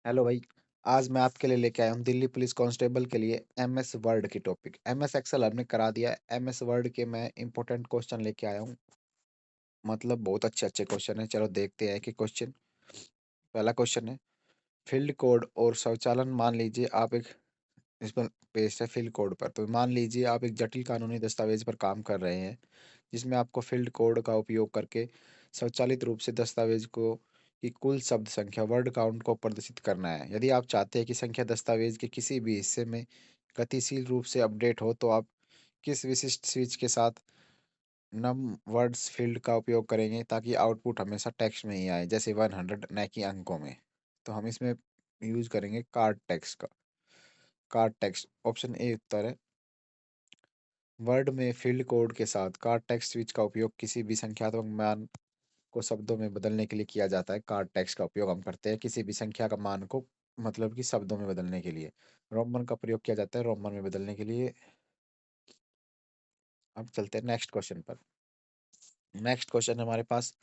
Hello भाई। आज मैं आपके लिए लेके आया हूँ दिल्ली पुलिस कांस्टेबल के लिए एमएस वर्ड की टॉपिक। एमएस एक्सेल हमने करा दिया है, एमएस वर्ड के मैं इंपॉर्टेंट क्वेश्चन लेके आया हूँ। मतलब बहुत अच्छे अच्छे क्वेश्चन है। चलो देखते हैं कि क्वेश्चन। पहला क्वेश्चन है फील्ड कोड और स्वचालन। मान लीजिए आप एक इस पर पेश है फील्ड कोड पर। तो मान लीजिए आप एक जटिल कानूनी दस्तावेज पर काम कर रहे हैं जिसमें आपको फील्ड कोड का उपयोग करके स्वचालित रूप से दस्तावेज को की कुल शब्द संख्या वर्ड काउंट को प्रदर्शित करना है। यदि आप चाहते हैं कि संख्या दस्तावेज के किसी भी हिस्से में गतिशील रूप से अपडेट हो तो आप किस विशिष्ट स्विच के साथ नम वर्ड्स फील्ड का उपयोग करेंगे ताकि आउटपुट हमेशा टेक्स्ट में ही आए, जैसे 100 न कि अंकों में। तो हम इसमें यूज करेंगे कार्ड टेक्स्ट का। कार्ड टेक्स्ट ऑप्शन ए उत्तर है। वर्ड में फील्ड कोड के साथ कार्ड टेक्स्ट स्विच का उपयोग किसी भी संख्यात्मक मान को शब्दों में बदलने के लिए किया जाता है। कार्ड टेक्स्ट का उपयोग हम करते हैं किसी भी संख्या का मान को मतलब कि शब्दों में बदलने के लिए। रोमन का प्रयोग किया जाता है रोमन में बदलने के लिए। अब चलते हैं नेक्स्ट क्वेश्चन पर। नेक्स्ट क्वेश्चन हमारे पास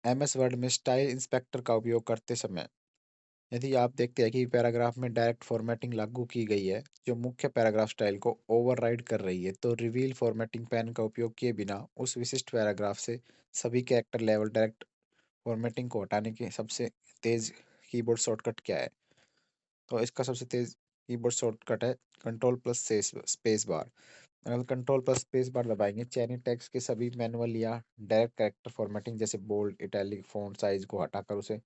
एमएस वर्ड में स्टाइल इंस्पेक्टर का उपयोग करते समय यदि आप देखते हैं कि पैराग्राफ में डायरेक्ट फॉर्मेटिंग लागू की गई है जो मुख्य पैराग्राफ स्टाइल को ओवरराइड कर रही है, तो रिवील फॉर्मेटिंग पैन का उपयोग किए बिना उस विशिष्ट पैराग्राफ से सभी कैरेक्टर लेवल डायरेक्ट फॉर्मेटिंग को हटाने के सबसे तेज कीबोर्ड शॉर्टकट क्या है? तो इसका सबसे तेज कीबोर्ड शॉर्टकट है कंट्रोल प्लस स्पेस बार। अगर कंट्रोल प्लस स्पेस बार दबाएंगे चयनित टेक्स्ट के सभी मैनुअल या डायरेक्ट कैरेक्टर फॉर्मेटिंग जैसे बोल्ड इटैलिक फॉन्ट साइज को हटाकर उसे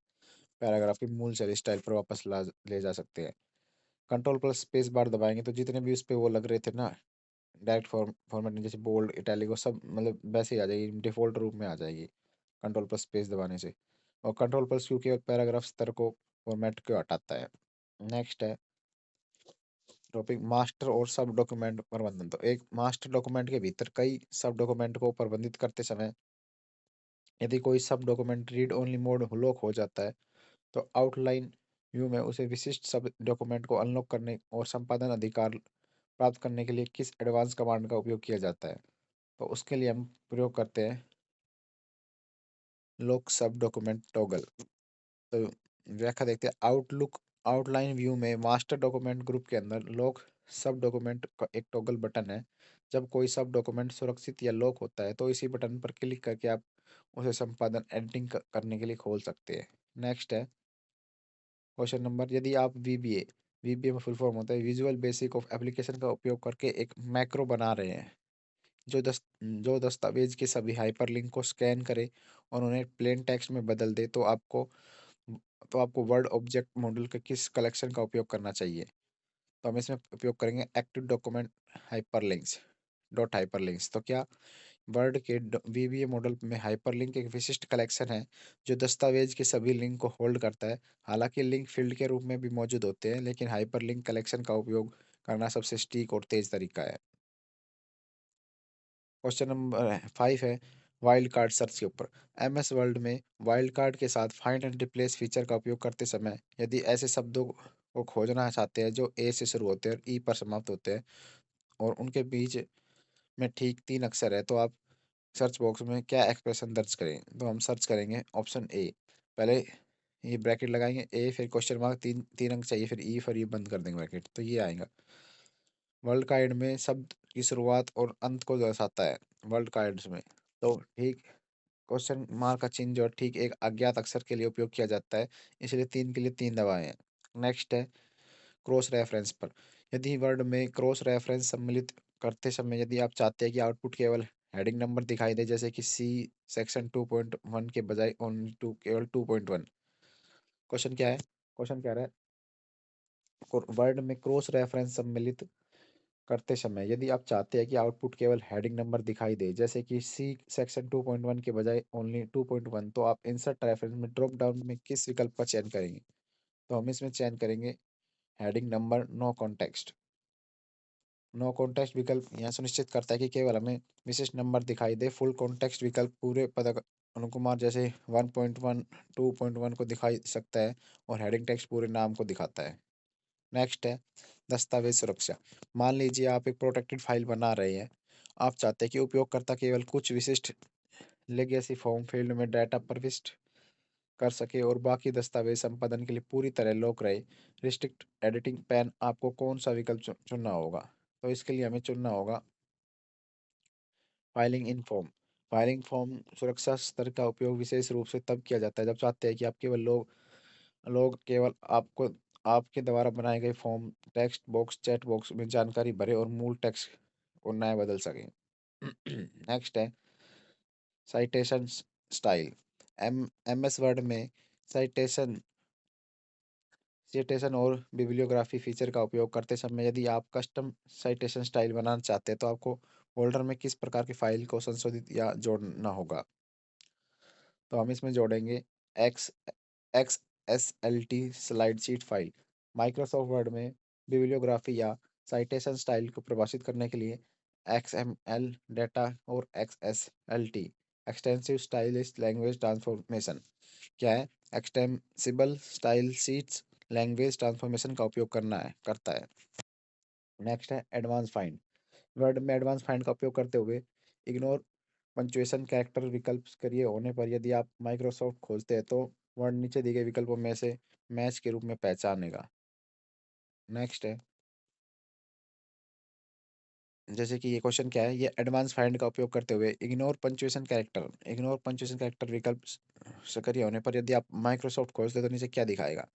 पैराग्राफ की मूल शैली स्टाइल पर वापस ला ले जा सकते हैं। कंट्रोल प्लस स्पेस बार दबाएंगे तो जितने भी उस पे वो लग रहे थे ना डायरेक्ट फॉर्मेटिंग जैसे बोल्ड इटैलिक वो सब मतलब वैसे ही आ जाएगी, डिफॉल्ट रूप में आ जाएगी कंट्रोल प्लस स्पेस दबाने से। और कंट्रोल प्लस क्यू के पैराग्राफ स्तर को फॉर्मेट को हटाता है। नेक्स्ट है टॉपिक मास्टर और सब डॉक्यूमेंट प्रबंधन। तो एक मास्टर डॉक्यूमेंट के भीतर कई सब डॉक्यूमेंट को प्रबंधित करते समय यदि कोई सब document read only mode lock हो जाता है तो आउटलाइन व्यू में उसे विशिष्ट सब डॉक्यूमेंट को अनलॉक करने और संपादन अधिकार प्राप्त करने के लिए किस एडवांस कमांड का उपयोग किया जाता है? तो उसके लिए हम प्रयोग करते हैं लॉक सब डॉक्यूमेंट टॉगल। तो व्याख्या देखते हैं आउटलुक आउटलाइन व्यू में मास्टर डॉक्यूमेंट ग्रुप के अंदर लॉक सब डॉक्यूमेंट का एक टॉगल बटन है। जब कोई सब डॉक्यूमेंट सुरक्षित या लॉक होता है तो इसी बटन पर क्लिक करके आप उसे संपादन एडिटिंग करने के लिए खोल सकते हैं। नेक्स्ट है क्वेश्चन नंबर। यदि आप वीबीए वीबीए में फुल फॉर्म होता है विजुअल बेसिक ऑफ एप्लीकेशन का उपयोग करके एक मैक्रो बना रहे हैं जो दस्तावेज के सभी हाइपरलिंक को स्कैन करे और उन्हें प्लेन टेक्स्ट में बदल दे तो आपको वर्ड ऑब्जेक्ट मॉडल के किस कलेक्शन का उपयोग करना चाहिए? तो हम इसमें उपयोग करेंगे active document hyperlinks dot hyperlinks. तो क्या वर्ड के वीबीए मॉडल में हाइपरलिंक एक विशिष्ट कलेक्शन है जो दस्तावेज के सभी लिंक को होल्ड करता है। हालांकि लिंक फील्ड के रूप में भी मौजूद होते हैं लेकिन हाइपरलिंक कलेक्शन का उपयोग करना सबसे सटीक और तेज तरीका है। क्वेश्चन नंबर 5 है वाइल्ड कार्ड सर्च के ऊपर। एमएस वर्ल्ड में वाइल्ड कार्ड के साथ फाइंड एंड रिप्लेस फीचर का उपयोग करते समय यदि ऐसे शब्दों को खोजना चाहते हैं जो ए से शुरू होते हैं और ई पर समाप्त होते हैं और उनके बीच में ठीक 3 अक्षर है तो आप सर्च बॉक्स में क्या एक्सप्रेशन दर्ज करें? तो हम सर्च करेंगे ऑप्शन ए। पहले ये ब्रैकेट लगाएंगे ए फिर क्वेश्चन मार्क 3 अंक चाहिए फिर ई फिर ये बंद कर देंगे ब्रैकेट तो ये आएगा। वर्ल्ड का एंड में शब्द की शुरुआत और अंत को दर्शाता है वर्ल्ड का एंड्स में। तो ठीक क्वेश्चन मार्क का चिन्ह जो है ठीक एक अज्ञात अक्षर के लिए उपयोग किया जाता है, इसलिए 3 के लिए 3 दबाए हैं। नेक्स्ट है क्रॉस रेफरेंस पर। यदि वर्ड में क्रॉस रेफरेंस सम्मिलित करते समय यदि आप चाहते हैं कि आउटपुट केवल हेडिंग नंबर दिखाई दे जैसे कि सी सेक्शन 2.1 के बजाय ओनली टू केवल 2.1। क्वेश्चन क्या है? क्वेश्चन क्या रहा है वर्ड में क्रॉस रेफरेंस सम्मिलित करते समय यदि आप चाहते हैं कि आउटपुट केवल हेडिंग नंबर दिखाई दे जैसे कि सी सेक्शन 2.1 के बजाय ओनली 2.1, तो आप इंसर्ट रेफरेंस में ड्रॉप डाउन में किस विकल्प का चयन करेंगे? तो हम इसमें चयन करेंगे heading number no context. No context विकल्प यह सुनिश्चित करता है कि केवल हमें विशिष्ट नंबर दिखाई दे। फुल कॉन्टेक्स्ट विकल्प पूरे पद अनुकुमार जैसे 1.1 2.1 को दिखाई सकता है और हेडिंग टेक्स्ट पूरे नाम को दिखाता है। नेक्स्ट है दस्तावेज सुरक्षा। मान लीजिए आप एक प्रोटेक्टेड फाइल बना रहे हैं। आप चाहते हैं कि उपयोगकर्ता केवल कुछ विशिष्ट लेगेसी फॉर्म फील्ड में डाटा प्रविष्ट कर सके और बाकी दस्तावेज संपादन के लिए पूरी तरह लॉक रहे। रिस्ट्रिक्ट एडिटिंग पैन, आपको कौन सा विकल्प चुनना होगा? तो इसके लिए हमें चुनना होगा filing in form. Filing form सुरक्षा स्तर का उपयोग विशेष रूप से तब किया जाता है जब चाहते हैं कि आप केवल लोग लोग केवल आपको आपके द्वारा बनाए गए form, text box, chat box में जानकारी भरे और मूल टेक्स्ट को नया बदल सकें। नेक्स्ट है साइटेशन स्टाइल। एमएस वर्ड में साइटेशन सिटेशन और बिब्लियोग्राफी फीचर का उपयोग करते समय यदि आप कस्टम साइटेशन स्टाइल बनाना चाहते हैं तो आपको फोल्डर में किस प्रकार की फाइल को संशोधित या जोड़ना होगा? तो हम इसमें जोड़ेंगे x x S L T slide sheet file. Microsoft word में बिब्लियोग्राफी या साइटेशन स्टाइल को परिभाषित करने के लिए एक्स एम एल डेटा और x S L T extensive stylish language transformation क्या है? Extensible style sheets language transformation का उपयोग करता है। नेक्स्ट है एडवांस फाइंड। वर्ड में एडवांस फाइंड का उपयोग करते हुए इग्नोर पंक्चुएशन कैरेक्टर विकल्प सक्रिय होने पर यदि आप माइक्रोसॉफ्ट खोजते हैं तो वर्ड नीचे दिए गए विकल्पों में से मैच के रूप में पहचानेगा। नेक्स्ट है जैसे कि ये क्वेश्चन क्या है, ये एडवांस फाइंड का उपयोग करते हुए इग्नोर पंक्चुएशन कैरेक्टर विकल्प सक्रिय होने पर यदि आप माइक्रोसॉफ्ट खोजते हैं तो नीचे क्या दिखाएगा?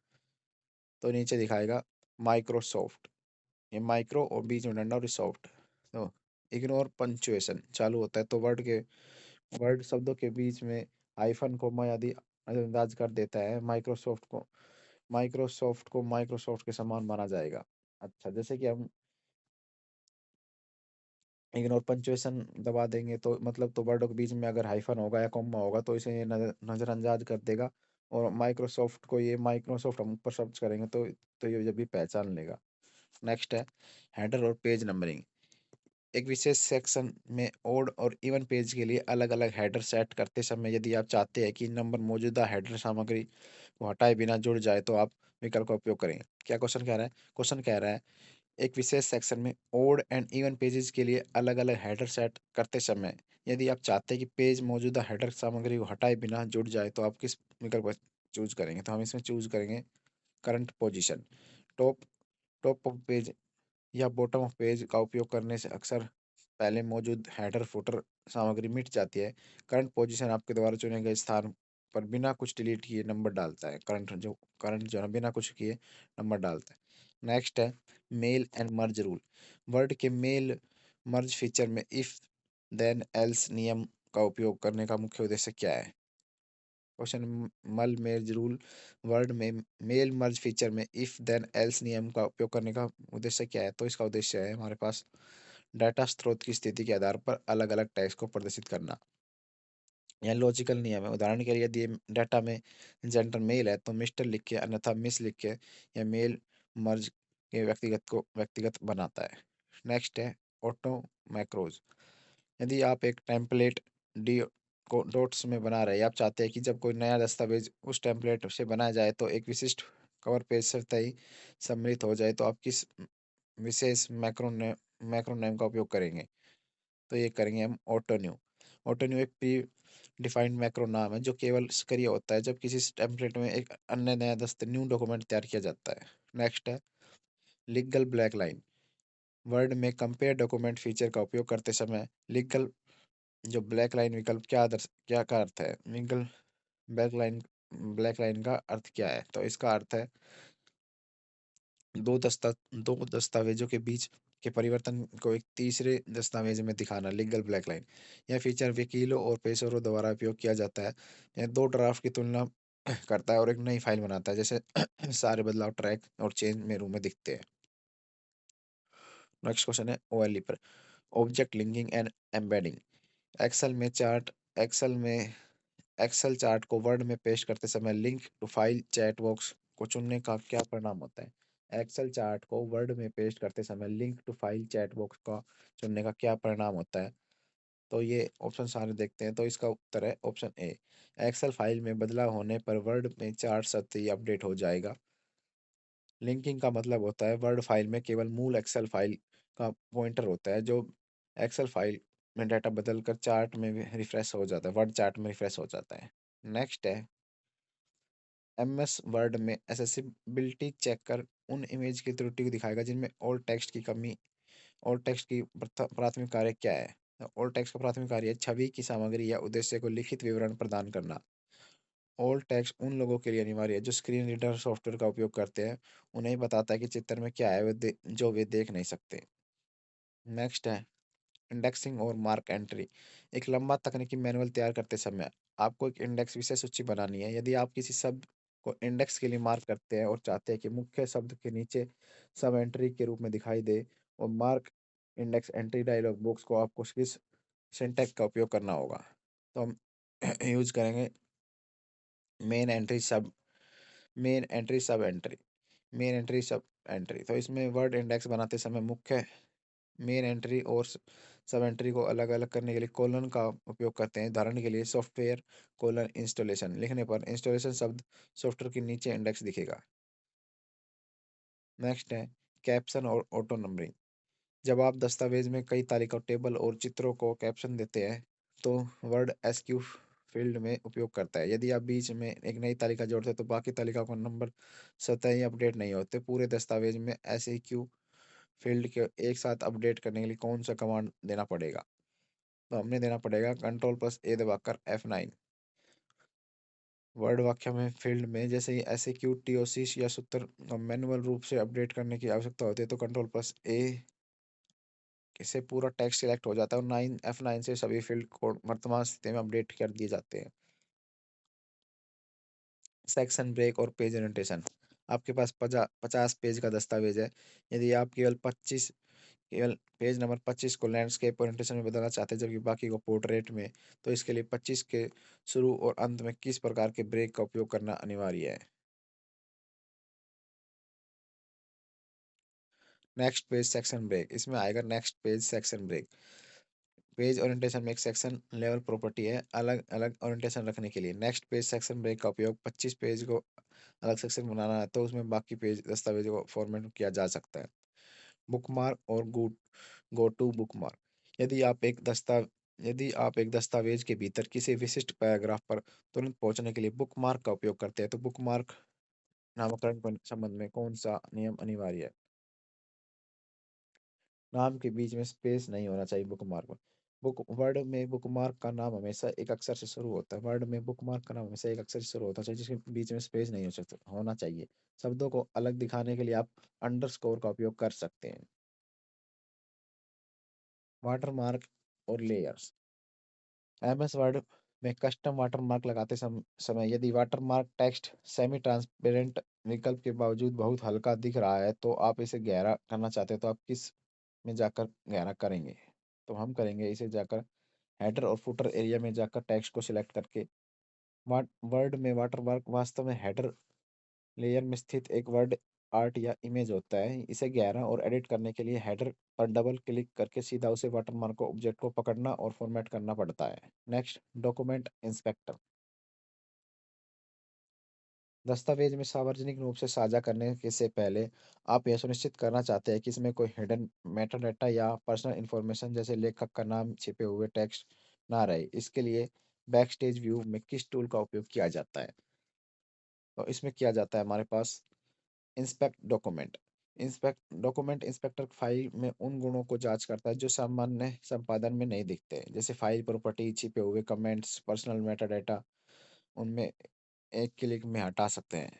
तो नीचे दिखाएगा माइक्रोसॉफ्ट। ये माइक्रो और बीच में डंडा और सॉफ्ट। तो इग्नोर पंक्चुएशन चालू होता है तो वर्ड शब्दों के बीच में हाइफन कोमा आदि नजरअंदाज कर देता है। माइक्रोसॉफ्ट को माइक्रोसॉफ्ट के समान माना जाएगा। अच्छा, जैसे कि हम इग्नोर पंक्चुएशन दबा देंगे तो मतलब तो वर्डों के बीच में अगर हाइफन होगा या कॉमा होगा तो इसे ये नजरअंदाज कर देगा। और माइक्रोसॉफ्ट को ये माइक्रोसॉफ्ट हम ऊपर सर्च करेंगे तो ये जब भी पहचान लेगा। नेक्स्ट है हेडर और पेज नंबरिंग। एक विशेष सेक्शन में ओड और इवन पेज के लिए अलग अलग हेडर सेट करते समय यदि आप चाहते हैं कि नंबर मौजूदा हेडर सामग्री को हटाए बिना जुड़ जाए तो आप विकल्प का उपयोग करेंगे। क्या क्वेश्चन कह रहा है? क्वेश्चन कह रहा है एक विशेष सेक्शन में ओड एंड इवन पेजेस के लिए अलग अलग हेडर सेट करते समय यदि आप चाहते हैं कि पेज मौजूदा हेडर सामग्री को हटाए बिना जुड़ जाए तो आप किस विकल्प को चूज करेंगे? तो हम इसमें चूज करेंगे current position. Top top of page या बॉटम ऑफ पेज का उपयोग करने से अक्सर पहले मौजूद हेडर फुटर सामग्री मिट जाती है। करंट पोजीशन आपके द्वारा चुने गए स्थान पर बिना कुछ डिलीट किए नंबर डालता है। करंट जो है ना, बिना कुछ किए नंबर डालता है। नेक्स्ट है male and merge rule. Word के मेल मर्ज फीचर में इफ देन एल्स नियम का उपयोग करने का मुख्य उद्देश्य क्या है? क्वेश्चन मल मेर्ज रूल। वर्ड में मेल मर्ज फीचर में इफ देन एल्स नियम का उपयोग करने का उद्देश्य क्या है? तो इसका उद्देश्य है हमारे पास डाटा स्रोत की स्थिति के आधार पर अलग अलग टैग्स को प्रदर्शित करना। यह लॉजिकल नियम है। उदाहरण के लिए यदि डाटा में जेंडर मेल है तो मिस्टर लिख के अन्यथा मिस लिख के यह मेल मर्ज के व्यक्तिगत बनाता है। नेक्स्ट है ऑटो मैक्रोज। यदि आप एक टेम्पलेट डी को डॉट्स में बना रहे हैं, आप चाहते हैं कि जब कोई नया दस्तावेज उस टेम्पलेट से बनाया जाए तो एक विशिष्ट कवर पेज से ही सम्मिलित हो जाए तो आप किस विशेष मैक्रोनेम का उपयोग करेंगे? तो ये करेंगे हम ऑटोन्यू। ऑटोन्यू एक प्री डिफाइंड मैक्रो नाम है जो केवल सक्रिय होता है जब किसी टेम्पलेट में एक अन्य नया न्यू डॉक्यूमेंट तैयार किया जाता है। नेक्स्ट है लीगल ब्लैक लाइन। वर्ड में कंपेयर डॉक्यूमेंट फीचर का उपयोग करते समय लीगल जो ब्लैक लाइन विकल्प क्या का अर्थ है? Legal black line black line का अर्थ क्या है? तो इसका अर्थ है दो दस्तावेजों के बीच के परिवर्तन को एक तीसरे दस्तावेज में दिखाना, लीगल ब्लैक लाइन। यह फीचर वकीलों और पेशेवरों द्वारा उपयोग किया जाता है। यह दो ड्राफ्ट की तुलना करता है और एक नई फाइल बनाता है, जैसे सारे बदलाव ट्रैक और चेंज मेनू में दिखते हैं। नेक्स्ट क्वेश्चन है ओएलई पर object linking and embedding. Excel में चार्ट एक्सेल में एक्सेल चार्ट को वर्ड में पेश करते समय link to file check box को चुनने का क्या परिणाम होता है? एक्सेल चार्ट को वर्ड में पेश करते समय link to file check box का चुनने का क्या परिणाम होता है? तो ये ऑप्शन सारे देखते हैं तो इसका उत्तर है ऑप्शन ए। एक्सेल फाइल में बदलाव होने पर वर्ड में चार्ट स्वतः ही अपडेट हो जाएगा। लिंकिंग का मतलब होता है वर्ड फाइल में केवल मूल एक्सेल फाइल का पॉइंटर होता है जो एक्सेल फाइल में डाटा बदल कर चार्ट में रिफ्रेश हो जाता है, वर्ड चार्ट में रिफ्रेश हो जाता है। नेक्स्ट है एमएस वर्ड में एक्सेसिबिलिटी चेकर उन इमेज की त्रुटि को दिखाएगा जिनमें ओल्ड टेक्स्ट की कमी। ओल्ड टेक्स्ट की प्राथमिक कार्य क्या है? ओल्ड टेक्स्ट का प्राथमिक कार्य है छवि की सामग्री या उद्देश्य को लिखित विवरण प्रदान करना। ओल्ड टेक्स्ट उन लोगों के लिए अनिवार्य है जो स्क्रीन रीडर सॉफ्टवेयर का उपयोग करते हैं। उन्हें बताता है कि चित्र में क्या है जो वे देख नहीं सकते। नेक्स्ट है इंडेक्सिंग और मार्क एंट्री। एक लंबा तकनीकी मैनुअल तैयार करते समय आपको एक इंडेक्स विषय सूची बनानी है। यदि आप किसी शब्द को इंडेक्स के लिए मार्क करते हैं और चाहते हैं कि मुख्य शब्द के नीचे सब एंट्री के रूप में दिखाई दे और mark index entry dialog box को आपको किस सिंटैक्स का उपयोग करना होगा, तो हम यूज करेंगे मेन एंट्री सब मेन एंट्री सब एंट्री मेन एंट्री सब एंट्री। तो इसमें वर्ड इंडेक्स बनाते समय मुख्य मेन एंट्री और सब एंट्री को अलग अलग करने के लिए कोलन का उपयोग करते हैं। उदाहरण के लिए सॉफ्टवेयर कोलन इंस्टॉलेशन लिखने पर इंस्टॉलेशन शब्द सॉफ्टवेयर के नीचे इंडेक्स दिखेगा। नेक्स्ट है कैप्शन और ऑटो नंबरिंग। जब आप दस्तावेज में कई तालिका टेबल और चित्रों को कैप्शन देते हैं तो वर्ड एसक्यू फील्ड में उपयोग करता है। यदि आप बीच में एक नई तालिका जोड़ते हैं तो बाकी तालिका को नंबर स्वतः ही अपडेट नहीं होते। पूरे दस्तावेज में एसक्यू फील्ड के एक साथ अपडेट करने के लिए कौन सा कमांड देना पड़ेगा? तो हमने देना पड़ेगा कंट्रोल+A दबाकर F9। वर्ड वाक्य में फील्ड में जैसे ही एसक्यू टीओसी या सूत्र मैनुअल रूप से अपडेट करने की आवश्यकता होती है तो कंट्रोल+A से पूरा टेक्स्ट सिलेक्ट हो जाता है और F9 से सभी फील्ड कोड वर्तमान स्थिति में अपडेट कर दिए जाते हैं। सेक्शन ब्रेक और पेज ओरिएंटेशन। आपके पास 50 पेज का दस्तावेज है। यदि आप केवल पेज नंबर 25 को लैंडस्केप ओरिएंटेशन में बदलना चाहते हैं जबकि बाकी को पोर्ट्रेट में, तो इसके लिए 25 के शुरू और अंत में किस प्रकार के ब्रेक का उपयोग करना अनिवार्य है? Next page section break. इसमें आएगा next page section break. Page orientation में एक सेक्शन लेवल प्रॉपर्टी है अलग अलग ओरिएंटेशन रखने के लिए। नेक्स्ट पेज सेक्शन ब्रेक का उपयोग 25 पेज को अलग सेक्शन बनाना है तो उसमें बाकी पेज दस्तावेज को फॉर्मेट किया जा सकता है। बुकमार्क और गो टू बुकमार्क। यदि आप एक दस्ता यदि आप एक दस्तावेज के भीतर किसी विशिष्ट पैराग्राफ पर तुरंत पहुंचने के लिए बुकमार्क का उपयोग करते हैं तो बुकमार्क नामकरण के संबंध में कौन सा नियम अनिवार्य है? नाम के बीच में स्पेस नहीं होना चाहिए बुकमार्क में। बुक वर्ड में बुकमार्क का नाम हमेशा एक अक्षर से शुरू होता है। वर्ड में बुकमार्क का नाम हमेशा एक अक्षर से शुरू होता है जिसके बीच में स्पेस नहीं होना चाहिए। शब्दों को अलग दिखाने के लिए आप अंडरस्कोर का उपयोग कर सकते हैं। वाटरमार्क और लेयर्स। एमएस वर्ड में कस्टम वाटरमार्क लगाते समय यदि वाटरमार्क टेक्स्ट सेमी ट्रांसपेरेंट विकल्प के बावजूद बहुत हल्का दिख रहा है तो आप इसे गहरा करना चाहते हैं तो आप किस में जाकर गहरा करेंगे? तो हम करेंगे इसे जाकर हेडर और फुटर एरिया में जाकर टेक्स्ट को सिलेक्ट करके। वर्ड में वाटरमार्क वास्तव में हेडर लेयर में स्थित एक वर्ड आर्ट या इमेज होता है। इसे गहरा और एडिट करने के लिए हेडर पर डबल क्लिक करके सीधा उसे वाटरमार्क को ऑब्जेक्ट को पकड़ना और फॉर्मेट करना पड़ता है। Next document inspector. दस्तावेज में सार्वजनिक रूप से साझा करने के से पहले आप यह सुनिश्चित करना चाहते हैं कि इसमें कोई हिडन मेटाडेटा या पर्सनल इंफॉर्मेशन जैसे लेखक का नाम छिपे हुए टेक्स्ट ना रहे। इसके लिए बैकस्टेज व्यू में किस टूल का उपयोग किया जाता है? तो इसमें किया जाता है हमारे पास inspect document. Inspect document inspector file में उन गुणों को जांच करता है जो सामान्य संपादन में नहीं दिखते, जैसे फाइल प्रॉपर्टी, छिपे हुए कमेंट्स, पर्सनल मेटाडेटा। उनमें एक क्लिक में हटा सकते हैं।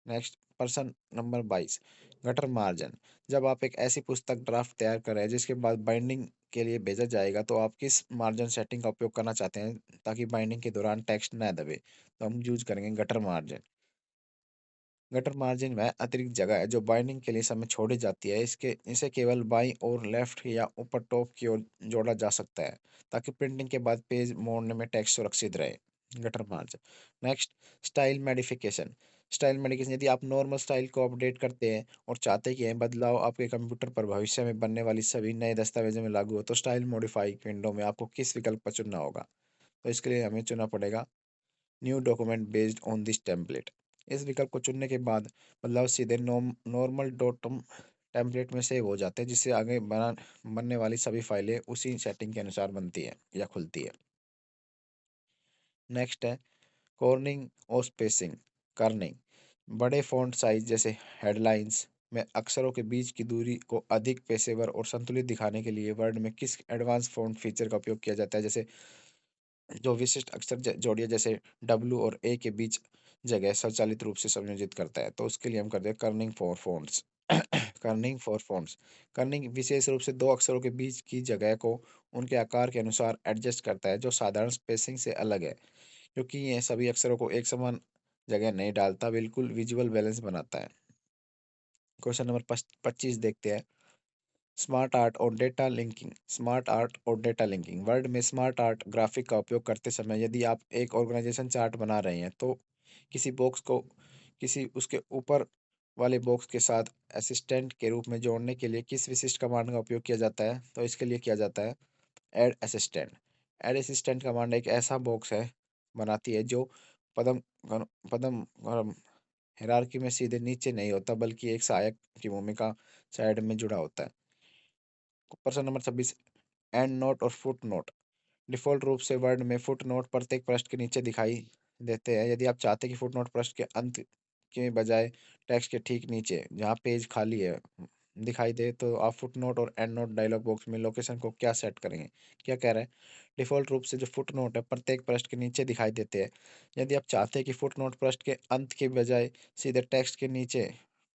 Next person number 22 gutter margin. जब आप एक ऐसी पुस्तक ड्राफ्ट तैयार कर रहे हैं जिसके बाद बाइंडिंग के लिए भेजा जाएगा तो आप किस मार्जिन सेटिंग का उपयोग करना चाहते हैं ताकि बाइंडिंग के दौरान टेक्स्ट न दबे? तो हम यूज करेंगे गटर मार्जिन। गटर मार्जिन वह अतिरिक्त जगह है जो बाइंडिंग के लिए समय छोड़ी जाती है। इसके इसे केवल बाईं और लेफ्ट या ऊपर टॉप की ओर जोड़ा जा सकता है ताकि प्रिंटिंग के बाद पेज मोड़ने में टेक्स्ट सुरक्षित रहे। Gutter margin. Next style modification. Style modification यदि आप नॉर्मल स्टाइल को अपडेट करते हैं और चाहते हैं कि यह बदलाव आपके कंप्यूटर पर भविष्य में बनने वाली सभी नए दस्तावेजों में लागू हो तो स्टाइल मॉडिफाई विंडो में आपको किस विकल्प पर चुनना होगा? तो इसके लिए हमें चुनना पड़ेगा new document based on this template. इस विकल्प को चुनने के बाद बदलाव सीधे नॉर्मल डॉटम टेम्पलेट में सेव हो जाते हैं जिससे आगे बनने वाली सभी फाइलें उसी सेटिंग के अनुसार बनती है या खुलती है। नेक्स्ट है कॉर्निंग और स्पेसिंग। कर्निंग, बड़े फ़ॉन्ट साइज़ जैसे हेडलाइंस में अक्षरों के बीच की दूरी को अधिक पेशेवर और संतुलित दिखाने के लिए वर्ड में किस एडवांस फ़ॉन्ट फीचर का उपयोग किया जाता है? जैसे जो विशिष्ट अक्षर जोड़ियां जैसे डब्ल्यू और ए के बीच जगह स्वचालित रूप से संयोजित करता है, तो उसके लिए हम करते हैं kerning for fonts. Kerning for fonts, kerning विशेष रूप से दो अक्षरों के बीच की जगह को उनके आकार के अनुसार एडजस्ट करता है, जो साधारण स्पेसिंग से अलग है, क्योंकि ये सभी अक्षरों को एक समान जगह नहीं डालता, बिल्कुल विजुअल बैलेंस बनाता है। क्वेश्चन नंबर 25 देखते हैं। स्मार्ट आर्ट और डेटा लिंकिंग, स्मार्ट आर्ट और डेटा लिंकिंग, वर्ड में स्मार्ट आर्ट ग्राफिक का उपयोग करते समय यदि आप एक ऑर्गेनाइजेशन चार्ट बना रहे हैं तो किसी बॉक्स को किसी उसके ऊपर वाले बॉक्स के साथ असिस्टेंट के रूप में जोड़ने के लिए किस विशिष्ट कमांड का उपयोग किया जाता है? तो इसके लिए किया जाता है add assistant. Add assistant command एक ऐसा बॉक्स है बनाती है जो पदम पदम हायरार्की में सीधे नीचे नहीं होता, बल्कि एक सहायक की भूमिका साइड में जुड़ा होता है। प्रश्न नंबर 26, एंड नोट और फुट नोट, डिफ़ॉल्ट रूप से वर्ड में फुट नोट प्रत्येक पृष्ठ के नीचे दिखाई देते हैं। यदि आप चाहते हैं कि फुट नोट पृष्ठ के अंत के बजाय टेक्स्ट के ठीक नीचे जहाँ पेज खाली है दिखाई दे, तो आप फुट नोट और एंड नोट डायलॉग बॉक्स में लोकेशन को क्या सेट करेंगे? क्या कह रहा है? डिफ़ॉल्ट रूप से जो फुट नोट है प्रत्येक पृष्ठ के नीचे दिखाई देते हैं। यदि आप चाहते हैं कि फुट नोट पृष्ठ के अंत के बजाय सीधे टेक्स्ट के नीचे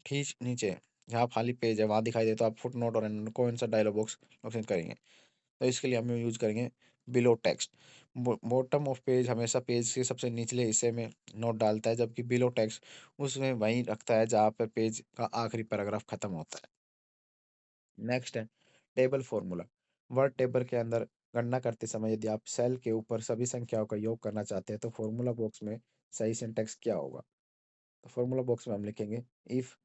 ठीक नीचे जहाँ खाली पेज है वहाँ दिखाई दे, तो आप फुट नोट और एंड नोट कौन सा डायलॉग बॉक्स लोकेशन करेंगे? तो इसके लिए हम यूज करेंगे below text. Bottom of page हमेशा पेज के सबसे निचले हिस्से में नोट डालता है, जबकि बिलो टेक्स्ट उसमें वहीं रखता है जहाँ पर पेज का आखिरी पैराग्राफ खत्म होता है। नेक्स्ट है टेबल फॉर्मूला। वर्ड टेबल के अंदर गणना करते समय यदि आप सेल के ऊपर सभी संख्याओं का योग करना चाहते हैं तो फॉर्मूला बॉक्स में सही सिंटेक्स क्या होगा? तो फॉर्मूला बॉक्स में हम लिखेंगे इफ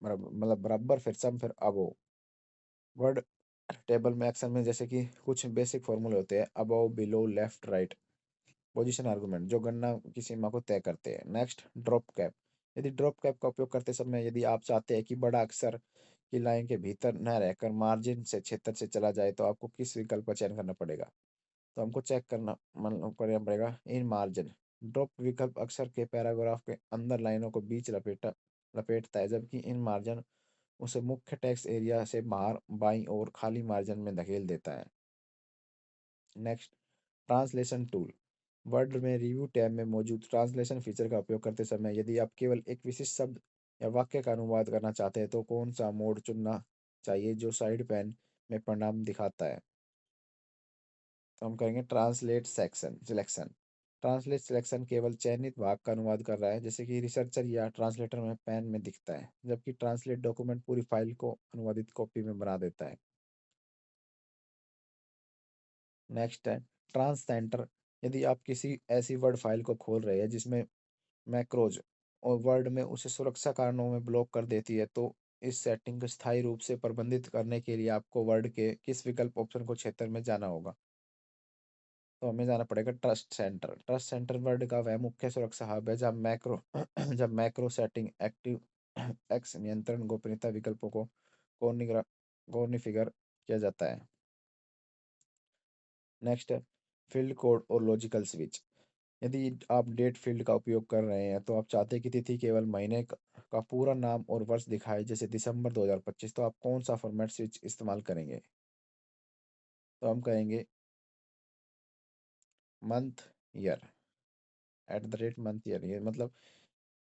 मतलब बराबर फिर सम फिर अबो। वर्ड टेबल में अक्सर में जैसे कि कुछ बेसिक फॉर्मूले होते हैं, above, below, left, right, position argument, जो गणना की सीमा को तय करते हैं। नेक्स्ट ड्रॉप कैप, यदि ड्रॉप कैप का उपयोग करते समय यदि आप चाहते हैं कि बड़ा अक्षर की लाइन के भीतर न रहकर मार्जिन से क्षेत्र से चला जाए, तो आपको किस विकल्प का चयन करना पड़ेगा? तो हमको चेक करना मतलब करना पड़ेगा इन मार्जिन। ड्रॉप विकल्प अक्षर के पैराग्राफ के अंदर लाइनों को बीच लपेटता है, जबकि इन मार्जिन उसे मुख्य टेक्स्ट एरिया से बाहर बाईं ओर खाली मार्जिन में धकेल देता है। नेक्स्ट ट्रांसलेशन टूल, वर्ड में रिव्यू टैब में मौजूद ट्रांसलेशन फीचर का उपयोग करते समय यदि आप केवल एक विशिष्ट शब्द या वाक्य का अनुवाद करना चाहते हैं तो कौन सा मोड चुनना चाहिए जो साइड पैन में परिणाम दिखाता है? तो हम करेंगे translate section selection. Translate selection केवल चयनित भाग का अनुवाद कर रहा है, जैसे कि रिसर्चर या ट्रांसलेटर में पैन में दिखता है, जबकि ट्रांसलेट डॉक्यूमेंट पूरी फाइल को अनुवादित कॉपी में बना देता है। नेक्स्ट है ट्रांस सेंटर, यदि आप किसी ऐसी वर्ड फाइल को खोल रहे हैं जिसमें मैक्रोज और वर्ड में उसे सुरक्षा कारणों में ब्लॉक कर देती है, तो इस सेटिंग को स्थायी रूप से प्रबंधित करने के लिए आपको वर्ड के किस विकल्प ऑप्शन को क्षेत्र में जाना होगा? तो हमें जाना पड़ेगा trust centre. Trust centre word का वह मुख्य सुरक्षा हब है जब मैक्रो जब मैक्रो सेटिंग एक्टिव एक्स नियंत्रण गोपनीयता विकल्पों को कॉन्फ़िगर किया जाता है। नेक्स्ट है फील्ड कोड और लॉजिकल स्विच, यदि आप डेट फील्ड का उपयोग कर रहे हैं तो आप चाहते हैं कि तिथि केवल महीने का पूरा नाम और वर्ष दिखाए, जैसे दिसंबर 2025, तो आप कौन सा फॉर्मेट स्विच इस्तेमाल करेंगे? तो हम कहेंगे month year, eight the rate month year, ये मतलब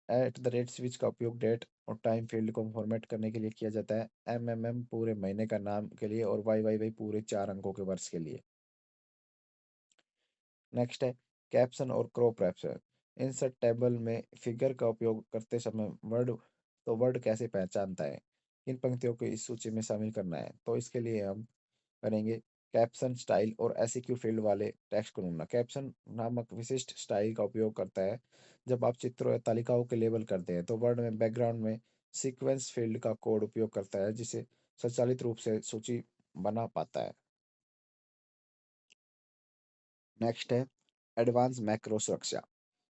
एट द रेट स्विच का उपयोग डेट और टाइम फील्ड को फॉर्मेट करने के लिए किया जाता है। एमएमएम पूरे महीने का नाम के लिए और वाईवाईवाई पूरे 4 अंकों के वर्ष के लिए। नेक्स्ट है कैप्शन और क्रॉप कैप्शन, इंसर्ट टेबल में फिगर का उपयोग करते समय वर्ड कैसे पहचानता है किन पंक्तियों को इस सूची में शामिल करना है? तो इसके लिए हम करेंगे कैप्शन स्टाइल और एसईक्यू फील्ड वाले टेक्स्ट को ढूंढना। कैप्शन नामक विशिष्ट स्टाइल का उपयोग करता है जब आप चित्रों या तालिकाओं के लेबल करते हैं, तो वर्ड में बैकग्राउंड में सीक्वेंस फील्ड का कोड उपयोग करता है जिसे स्वचालित रूप से सूची बना पाता है। नेक्स्ट है एडवांस मैक्रो सुरक्षा,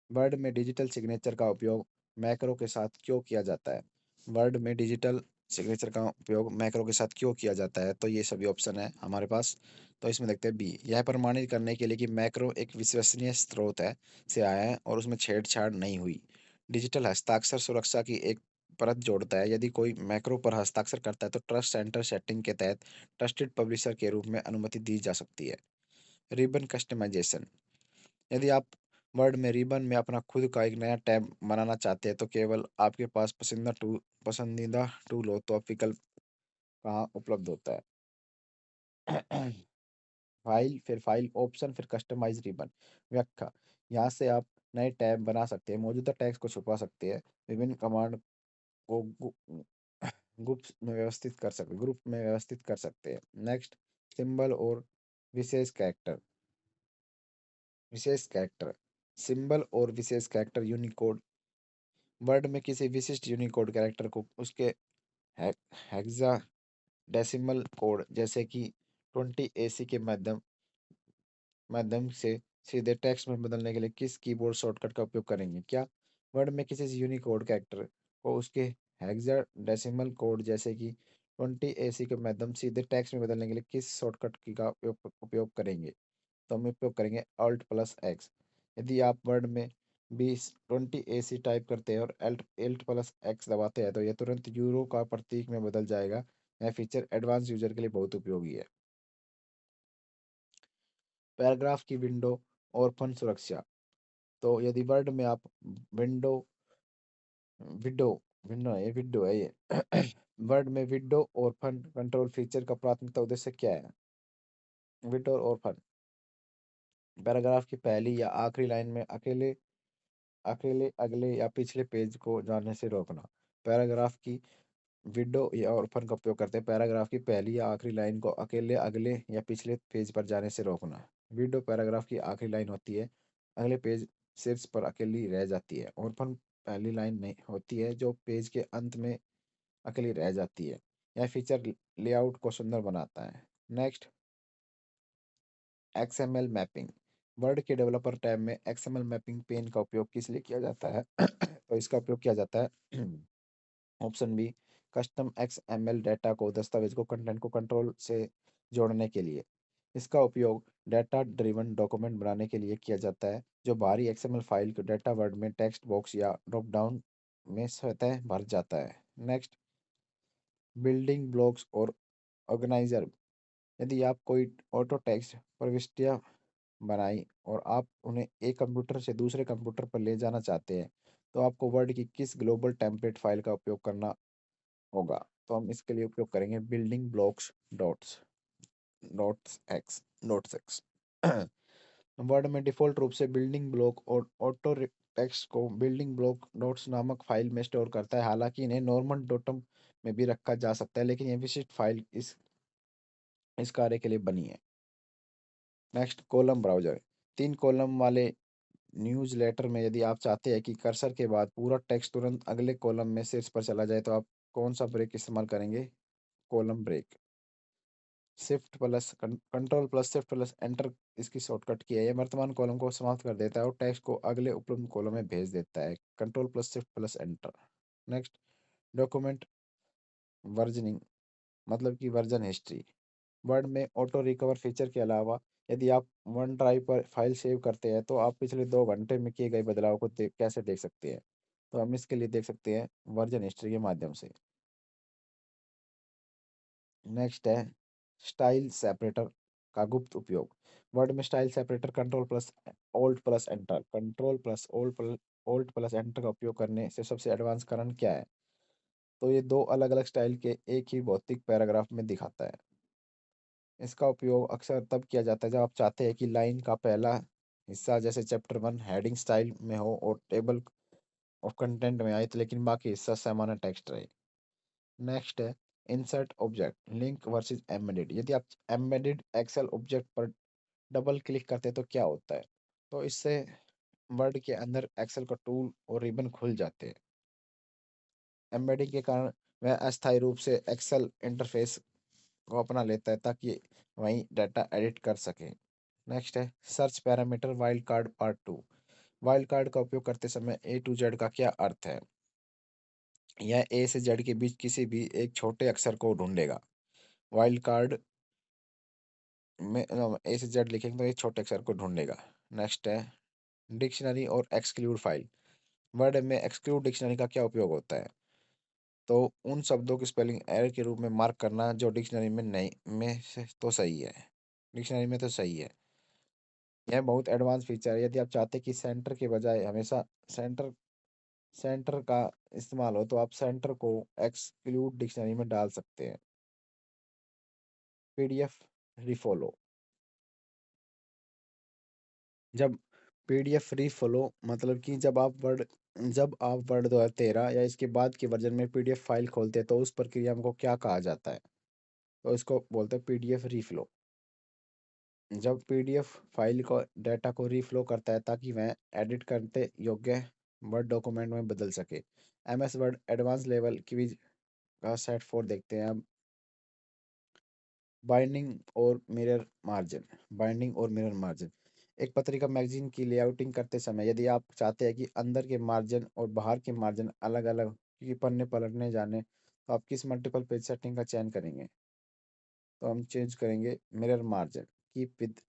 वर्ड में डिजिटल सिग्नेचर का उपयोग मैक्रो के साथ क्यों किया जाता है? वर्ड में डिजिटल सिग्नेचर का उपयोग मैक्रो के साथ क्यों किया जाता है? तो ये सभी ऑप्शन है हमारे पास। तो इसमें देखते हैं बी, यह प्रमाणित करने के लिए कि मैक्रो एक विश्वसनीय स्रोत है से आया है और उसमें छेड़छाड़ नहीं हुई। डिजिटल हस्ताक्षर सुरक्षा की एक परत जोड़ता है। यदि कोई मैक्रो पर हस्ताक्षर करता है तो ट्रस्ट सेंटर सेटिंग के तहत ट्रस्टेड पब्लिशर के रूप में अनुमति दी जा सकती है। Ribbon customisation. यदि आप वर्ड में रिबन में अपना खुद का एक नया टैब बनाना चाहते हैं तो केवल आपके पास पसंदीदा टूल हो तो अब विकल्प कहाँ उपलब्ध होता है। फाइल, फिर फाइल ऑप्शन, फिर कस्टमाइज रिबन। व्याख्या। यहाँ से आप नए टैब बना सकते हैं, मौजूदा टैग्स को छुपा सकते हैं, विभिन्न कमांड को ग्रुप में व्यवस्थित कर सकते हैं। नेक्स्ट, सिंबल और विशेष कैरेक्टर। विशेष कैरेक्टर सिंबल और विशेष कैरेक्टर यूनिकोड। वर्ड में किसी विशिष्ट यूनिकोड कैरेक्टर को उसके हेक्सा डेसिमल कोड जैसे कि 20 AC के माध्यम से सीधे टेक्स्ट में बदलने के लिए किस कीबोर्ड शॉर्टकट का उपयोग करेंगे? क्या वर्ड में किसी यूनिकोड कैरेक्टर को उसके हेक्साडेसिमल कोड जैसे कि 20 AC के माध्यम सीधे टेक्स्ट में बदलने के लिए किस शॉर्टकट की का उपयोग करेंगे? तो हम उपयोग करेंगे Alt+X। यदि आप वर्ड में 20 AC टाइप करते हैं और Alt+X दबाते हैं तो यह तुरंत यूरो का प्रतीक में बदल जाएगा। यह फीचर एडवांस यूजर के लिए बहुत उपयोगी है। पैराग्राफ की विंडो और फंड सुरक्षा। तो यदि वर्ड में आप विंडो विडो विंडो है, ये विंडो है ये। वर्ड में विंडो और फंड कंट्रोल फीचर का प्राथमिकता उद्देश्य क्या है? विंडो और फंड पैराग्राफ की पहली या आखिरी लाइन में अकेले अकेले अगले या पिछले पेज को जाने से रोकना। पैराग्राफ की विंडो या ओपन का उपयोग करते हैं पैराग्राफ की पहली या आखिरी लाइन को अकेले अगले या पिछले पेज पर जाने से रोकना। विंडो पैराग्राफ की आखिरी लाइन होती है, अगले पेज शीर्ष पर अकेली रह जाती है। ओपन पहली लाइन नहीं होती है जो पेज के अंत में अकेली रह जाती है। यह फीचर लेआउट को सुंदर बनाता है। Next, XML mapping. वर्ड के डेवलपर टैब में XML मैपिंग पेन का उपयोग किस लिए किया जाता है? तो इसका उपयोग किया जाता है option B, custom XML data को दस्तावेज को कंटेंट को कंट्रोल से जोड़ने के लिए। इसका उपयोग डेटा ड्रिवन डॉक्यूमेंट बनाने के लिए किया जाता है जो बाहरी XML फाइल को डेटा वर्ड में टेक्स्ट बॉक्स या ड्रॉप डाउन में स्वतः भर जाता है। नेक्स्ट, बिल्डिंग ब्लॉक्स और ऑर्गेनाइजर। यदि आप कोई ऑटो टेक्स्ट प्रविष्टियाँ बनाई और आप उन्हें एक कंप्यूटर से दूसरे कंप्यूटर पर ले जाना चाहते हैं तो आपको वर्ड की किस ग्लोबल टेम्पलेट फाइल का उपयोग करना होगा? तो हम इसके लिए उपयोग करेंगे building blocks dots dots x dots x. Word में डिफ़ॉल्ट रूप से बिल्डिंग ब्लॉक और ऑटो टेक्स्ट को बिल्डिंग ब्लॉक डॉट्स नामक फाइल में स्टोर करता है। हालांकि इन्हें नॉर्मल डॉटम में भी रखा जा सकता है लेकिन यह विशिष्ट फाइल इस कार्य के लिए बनी है। Next, column browser. 3 कॉलम वाले न्यूज़लेटर में यदि आप चाहते हैं कि कर्सर के बाद पूरा टेक्स्ट तुरंत अगले कॉलम में शीर्ष पर चला जाए तो आप कौन सा ब्रेक इस्तेमाल करेंगे? Column break. Shift plus control plus shift plus enter इसकी शॉर्टकट की है। यह वर्तमान कॉलम को समाप्त कर देता है और टेक्स्ट को अगले उपलब्ध कॉलम में भेज देता है। Control plus shift plus enter. Next, document versioning मतलब कि वर्जन हिस्ट्री। वर्ड में ऑटो रिकवर फीचर के अलावा यदि आप वन ड्राइव पर फाइल सेव करते हैं तो आप पिछले 2 घंटे में किए गए बदलाव को कैसे देख सकते हैं? तो हम इसके लिए देख सकते हैं वर्जन हिस्ट्री के माध्यम से। नेक्स्ट है स्टाइल सेपरेटर का गुप्त उपयोग। वर्ड में style separator control plus enter का उपयोग करने से सबसे एडवांस कारण क्या है? तो ये दो अलग अलग स्टाइल के एक ही भौतिक पैराग्राफ में दिखाता है। इसका उपयोग अक्सर तब किया जाता है जब आप चाहते हैं कि लाइन का पहला हिस्सा जैसे चैप्टर 1 हेडिंग स्टाइल में हो और टेबल ऑफ कंटेंट में आए तो लेकिन बाकी हिस्सा सामान्य टेक्स्ट रहे। नेक्स्ट है insert object link versus embedded. यदि आप एम्बेडेड एक्सेल ऑब्जेक्ट पर डबल क्लिक करते हैं तो क्या होता है? तो इससे वर्ड के अंदर एक्सेल का टूल और रिबन खुल जाते हैं। एम्बेडिंग के कारण वह अस्थायी रूप से एक्सेल इंटरफेस को अपना लेता है ताकि वहीं डाटा एडिट कर सके। नेक्स्ट है search parameter wild card part 2। Wild card का उपयोग करते समय A to Z का क्या अर्थ है? यह ए से जेड के बीच किसी भी एक छोटे अक्षर को ढूंढेगा। वाइल्ड कार्ड में A से Z लिखेंगे तो एक छोटे अक्षर को ढूंढेगा। नेक्स्ट है डिक्शनरी और एक्सक्लूड फाइल। वर्ड में एक्सक्लूड डिक्शनरी का क्या उपयोग होता है? तो उन शब्दों की स्पेलिंग एरर के रूप में मार्क करना जो डिक्शनरी में नहीं में से तो सही है, डिक्शनरी में तो सही है। यह बहुत एडवांस फीचर है। यदि आप चाहते हैं कि सेंटर के बजाय हमेशा सेंटर सेंटर का इस्तेमाल हो तो आप सेंटर को एक्सक्लूड डिक्शनरी में डाल सकते हैं। पीडीएफ रिफॉलो। जब पीडीएफ रीफलो मतलब कि जब आप वर्ड 2013 या इसके बाद के वर्जन में पीडीएफ फाइल खोलते हैं तो उस प्रक्रिया को क्या कहा जाता है? तो इसको बोलते हैं पीडीएफ रीफ्लो। जब पीडीएफ फाइल को डेटा को रीफ्लो करता है ताकि वह एडिट करते योग्य वर्ड डॉक्यूमेंट में बदल सके। MS word advance level quiz का सेट 4 देखते हैं अब। बाइंडिंग और मिरर मार्जिन। एक पत्रिका मैगजीन की लेआउटिंग करते समय यदि आप चाहते हैं कि अंदर के मार्जिन और बाहर के मार्जिन अलग अलग क्योंकि पन्ने पलटने जाने तो आप किस मल्टीपल पेज सेटिंग का चयन करेंगे? तो हम चेंज करेंगे mirror margin. Keep with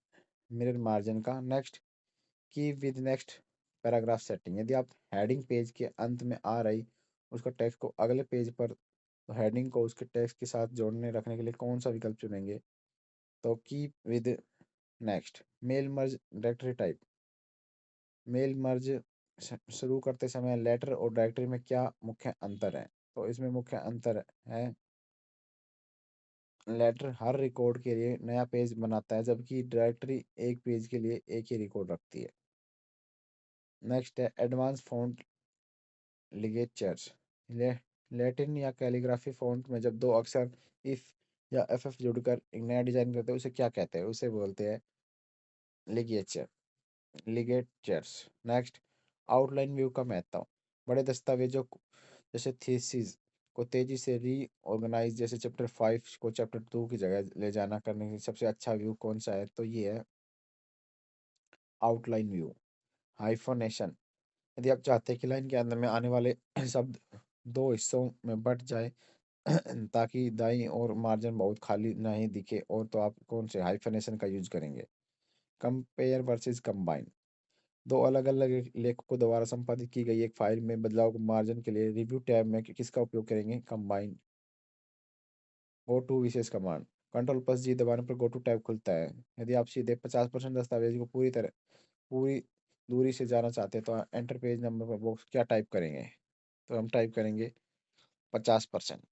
mirror margin का next. Keep with next paragraph setting. यदि आप हेडिंग पेज के अंत में आ रही उसका टेक्स्ट को अगले पेज पर तो हेडिंग को उसके टेक्स्ट के साथ जोड़ने रखने के लिए कौन सा विकल्प चुनेंगे? तो keep with next. Mail merge directory type. Mail merge शुरू करते समय लेटर और डायरेक्टरी में क्या मुख्य अंतर है? तो इसमें मुख्य अंतर है लेटर हर रिकॉर्ड के लिए नया पेज बनाता है जबकि डायरेक्टरी एक पेज के लिए एक ही रिकॉर्ड रखती है। नेक्स्ट है एडवांस फ़ॉन्ट लिगेचर्स। ले, लैटिन या कैलीग्राफी फ़ॉन्ट में जब दो अक्षर इफ या एफ जुड़कर एक नया डिजाइन करते हैं उसे क्या कहते हैं? उसे बोलते हैं लिगेचर। लिगेचर्स। नेक्स्ट आउटलाइन व्यू का महत्व। बड़े दस्तावेजों जैसे थीसिस को तेजी से रीऑर्गेनाइज जैसे चैप्टर 5 को चैप्टर 2 की जगह ले जाना करने के सबसे अच्छा व्यू कौन सा है? तो ये है आउटलाइन व्यू। हाइफोनेशन। यदि आप चाहते हैं कि लाइन के अंदर में आने वाले शब्द दो हिस्सों में बट जाए ताकि दाईं और मार्जिन बहुत खाली नहीं दिखे और तो आप कौन से हाइफनेशन का यूज करेंगे? Compare versus combine. दो अलग अलग लेखों को दोबारा संपादित की गई एक फाइल में बदलाव को मार्जिन के लिए रिव्यू टैब में किसका उपयोग करेंगे? कंबाइन। गो टू विशेष कमांड। कंट्रोल प्लस जी दबाने पर गो टू टैब खुलता है। यदि आप सीधे 50% दस्तावेज को पूरी दूरी से जाना चाहते हैं तो एंटर पेज नंबर पर बॉक्स क्या टाइप करेंगे? तो हम टाइप करेंगे 50%।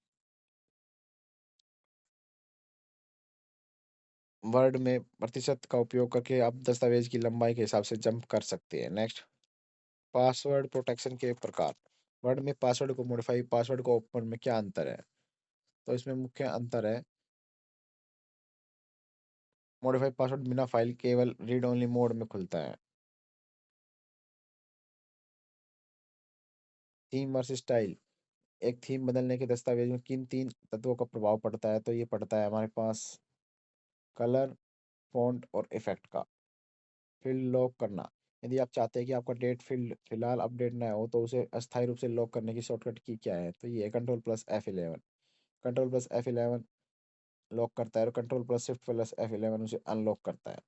वर्ड में प्रतिशत का उपयोग करके आप दस्तावेज की लंबाई के हिसाब से जंप कर सकते हैं। नेक्स्ट पासवर्ड प्रोटेक्शन के प्रकार। वर्ड में पासवर्ड को मॉडिफाई पासवर्ड को ओपन में क्या अंतर है? तो इसमें मुख्य अंतर है मॉडिफाई पासवर्ड बिना फाइल केवल रीड ओनली मोड में खुलता है। Theme versus style. एक थीम बदलने के दस्तावेज में किन तीन तत्वों का प्रभाव पड़ता है? तो ये पड़ता है हमारे पास कलर, फॉन्ट और इफेक्ट का। फील्ड लॉक करना। यदि आप चाहते हैं कि आपका डेट फील्ड फिलहाल अपडेट ना हो तो उसे अस्थायी रूप से लॉक करने की शॉर्टकट की क्या है? तो ये है control plus F11। Control plus F11 lock करता है और control plus shift plus F11 उसे अनलॉक करता है।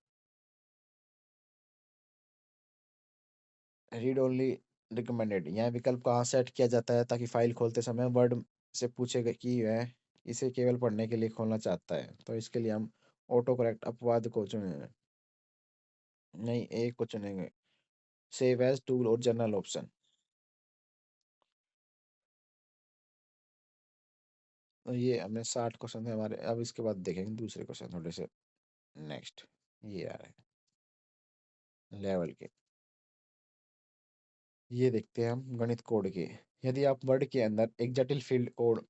Read only recommended. यह विकल्प कहाँ सेट किया जाता है ताकि फाइल खोलते समय वर्ड से पूछेगा कि वह इसे केवल पढ़ने के लिए खोलना चाहता है? तो इसके लिए हम ऑटो करेक्ट अपवाद को चुनेंगे। नहीं, एक को चुनेंगे। सेव एज टूल और जनरल ऑप्शन। तो ये हमने 60 क्वेश्चन थे हमारे। अब इसके बाद देखेंगे दूसरे क्वेश्चन थोड़े से। नेक्स्ट ये आ रहे हैं लेवल के। ये देखते हैं हम गणित कोड के। यदि आप वर्ड के अंदर एक जटिल फील्ड कोड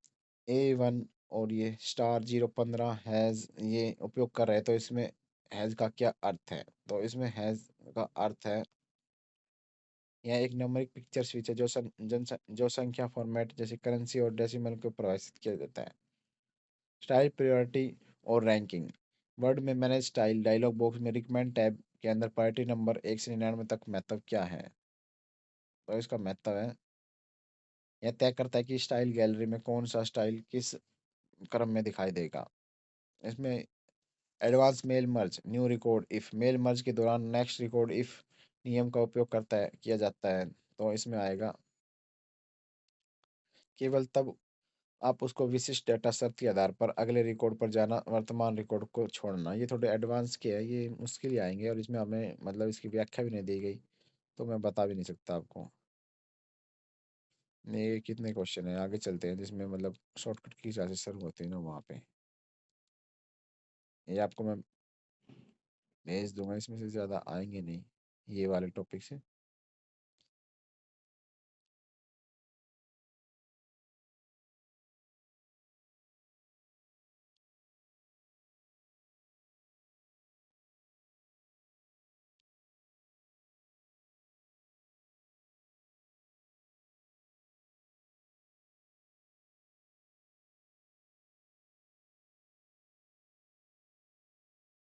A1 और ये *015 हैज ये उपयोग कर रहे हैं तो इसमें हैज का क्या अर्थ है? तो इसमें हैज का अर्थ है यह एक न्यूमेरिक पिक्चर स्विच है जो संख्या फॉर्मेट जैसे करेंसी और डेसिमल को परिभाषित किया जाता है। स्टाइल प्रायोरिटी और रैंकिंग। वर्ड में मैनेज स्टाइल डायलॉग बॉक्स में रिकमेंड टैब के अंदर प्रायोरिटी नंबर 1 से 99 तक महत्व क्या है? तो इसका महत्व है यह तय करता है कि स्टाइल गैलरी में कौन सा स्टाइल किस क्रम में दिखाई देगा। इसमें advance mail merge new record if mail merge के दौरान नेक्स्ट रिकॉर्ड इफ नियम का उपयोग करता है किया जाता है। तो इसमें आएगा केवल तब आप उसको विशिष्ट डेटा शर्त के आधार पर अगले रिकॉर्ड पर जाना, वर्तमान रिकॉर्ड को छोड़ना। ये थोड़े एडवांस के है, ये मुश्किल ही आएंगे और इसमें हमें मतलब इसकी व्याख्या भी नहीं दी गई, तो मैं बता भी नहीं सकता आपको। ये कितने क्वेश्चन है, आगे चलते हैं जिसमें मतलब शॉर्टकट की क्लासेस शुरू होती है ना वहाँ पे। ये आपको मैं भेज दूंगा, इसमें से ज़्यादा आएंगे नहीं ये वाले टॉपिक से।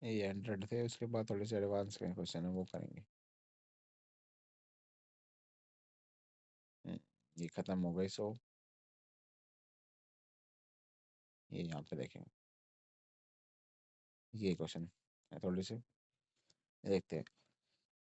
ये 100 थे, उसके बाद थोड़े से एडवांस के क्वेश्चन है वो करेंगे। हम्म, ये खत्म हो गई। सो ये यहाँ पे देखेंगे, ये क्वेश्चन है थोड़े से, देखते हैं।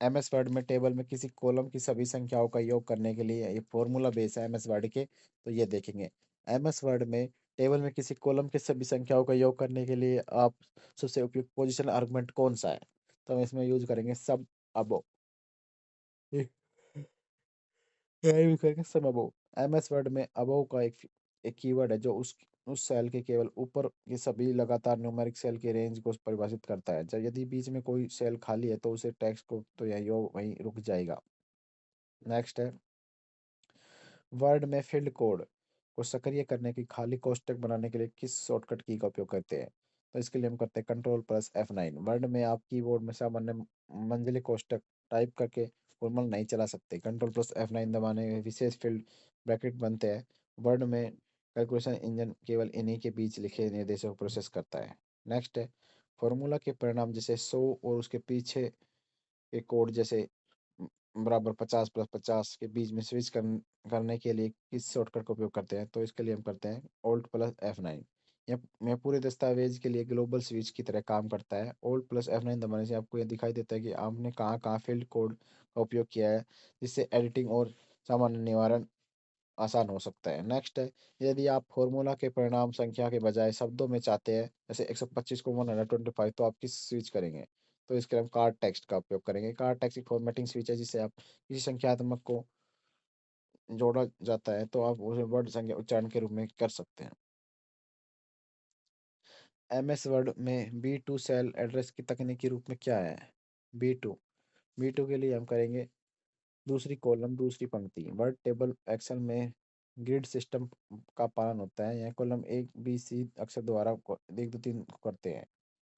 एमएस वर्ड में टेबल में किसी कॉलम की सभी संख्याओं का योग करने के लिए, ये फॉर्मूला बेस है एमएस वर्ड के, तो ये देखेंगे। एमएस वर्ड में टेबल में किसी कॉलम के सभी संख्याओं का योग करने के लिए आप सबसे उपयुक्त पोजीशन आर्गुमेंट कौन सा है, तो हम इसमें यूज करेंगे सब अबो। यही भी करेंगे सब अबो। एमएस वर्ड में अबो का एक कीवर्ड है जो उस सेल के केवल ऊपर के सभी लगातार न्यूमेरिक सेल के रेंज को परिभाषित करता है। जब यदि बीच में कोई सेल खाली है तो उसे टेक्स्ट को तो यह योग वहीं रुक जाएगा। नेक्स्ट है, वर्ड में फील्ड कोड को सक्रिय करने की खाली कोष्ठक बनाने के लिए किस शॉर्टकट की का उपयोग करते हैं, तो इसके लिए हम करते हैं कंट्रोल+F9। वर्ड में आप कीबोर्ड में सामान्य मंजिले कोष्ठक टाइप करके फॉर्मूला नहीं चला सकते, कंट्रोल+F9 दबाने में विशेष फील्ड ब्रैकेट बनते हैं। वर्ड में कैलकुलेशन इंजन केवल इन्हीं के बीच लिखे निर्देशों को प्रोसेस करता है। नेक्स्ट है, फॉर्मूला के परिणाम जैसे 100 और उसके पीछे के कोड जैसे बराबर 50+50 के बीच में स्विच करने के लिए किस शॉर्टकट का उपयोग करते हैं, तो इसके लिए हम करते हैं Alt+F9। यह पूरे दस्तावेज के लिए ग्लोबल स्विच की तरह काम करता है। Alt+F9 दबाने से आपको यह दिखाई देता है कि आपने कहाँ कहाँ फील्ड कोड का उपयोग किया है, जिससे एडिटिंग और सामान्य निवारण आसान हो सकता है। नेक्स्ट है, यदि आप फॉर्मूला के परिणाम संख्या के बजाय शब्दों में चाहते हैं, जैसे 125 को 125, तो आप किस स्विच करेंगे, तो इसके लिए हम कार्ड टेक्स्ट का उपयोग करेंगे। कार्ड टेक्स्ट एक फॉर्मेटिंग स्विच है जिससे आप किसी संख्यात्मक को जोड़ा जाता है तो आप उसे वर्ड संख्या उच्चारण के रूप में कर सकते हैं। एमएस वर्ड में बी टू सेल एड्रेस की तकनीकी रूप में क्या है, बी टू। बी टू के लिए हम करेंगे दूसरी कॉलम दूसरी पंक्ति। वर्ड टेबल एक्सेल में ग्रिड सिस्टम का पालन होता है, यह कॉलम एक बी सी अक्षर द्वारा 1 2 3 करते हैं।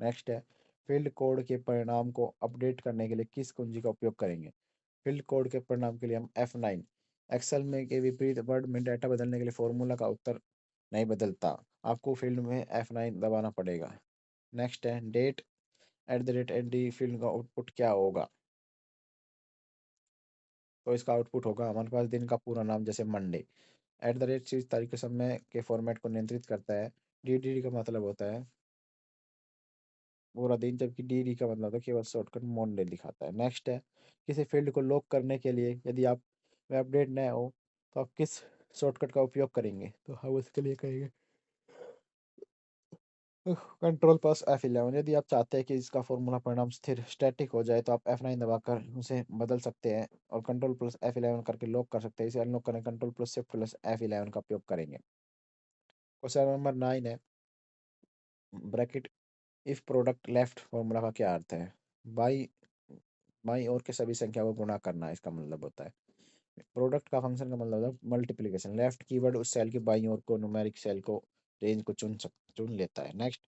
नेक्स्ट है, फील्ड कोड के परिणाम को अपडेट करने के लिए किस कुंजी का उपयोग करेंगे, फील्ड कोड के परिणाम के लिए हम F9। एक्सेल में के विपरीत वर्ड में डाटा बदलने के लिए फॉर्मूला का उत्तर नहीं बदलता, आपको फील्ड में F9 दबाना पड़ेगा। नेक्स्ट है, डेट @nd फील्ड का आउटपुट क्या होगा, तो इसका आउटपुट होगा हमारे पास दिन का पूरा नाम जैसे मंडे। चीज तारीख के समय के फॉर्मेट को नियंत्रित करता है। DDD का मतलब होता है पूरा दिन, जबकि DD का मतलब है केवल शॉर्टकट मंडे दिखाता है। नेक्स्ट है, किसी फील्ड को लॉक करने के लिए यदि आप में अपडेट न हो तो आप किस शॉर्टकट का उपयोग करेंगे, तो हम उसके लिए कहेंगे कंट्रोल+F11। यदि आप चाहते हैं कि इसका फॉर्मूला परिणाम स्थिर स्टैटिक हो जाए तो आप F9 दबाकर उसे बदल सकते हैं और कंट्रोल+F11 करके लॉक कर सकते हैं। इसे अनलॉक करने कंट्रोल+Shift+F11 का उपयोग करेंगे। क्वेश्चन नंबर 9 है, bracket if product left formula का क्या अर्थ है, बाई बाई और के सभी संख्या को गुणा करना इसका मतलब होता है। प्रोडक्ट का फंक्शन का मतलब है मल्टीप्लिकेशन। लेफ्ट कीवर्ड उस सेल की बाईं ओर को न्यूमेरिक सेल को रेंज को चुन लेता है। नेक्स्ट,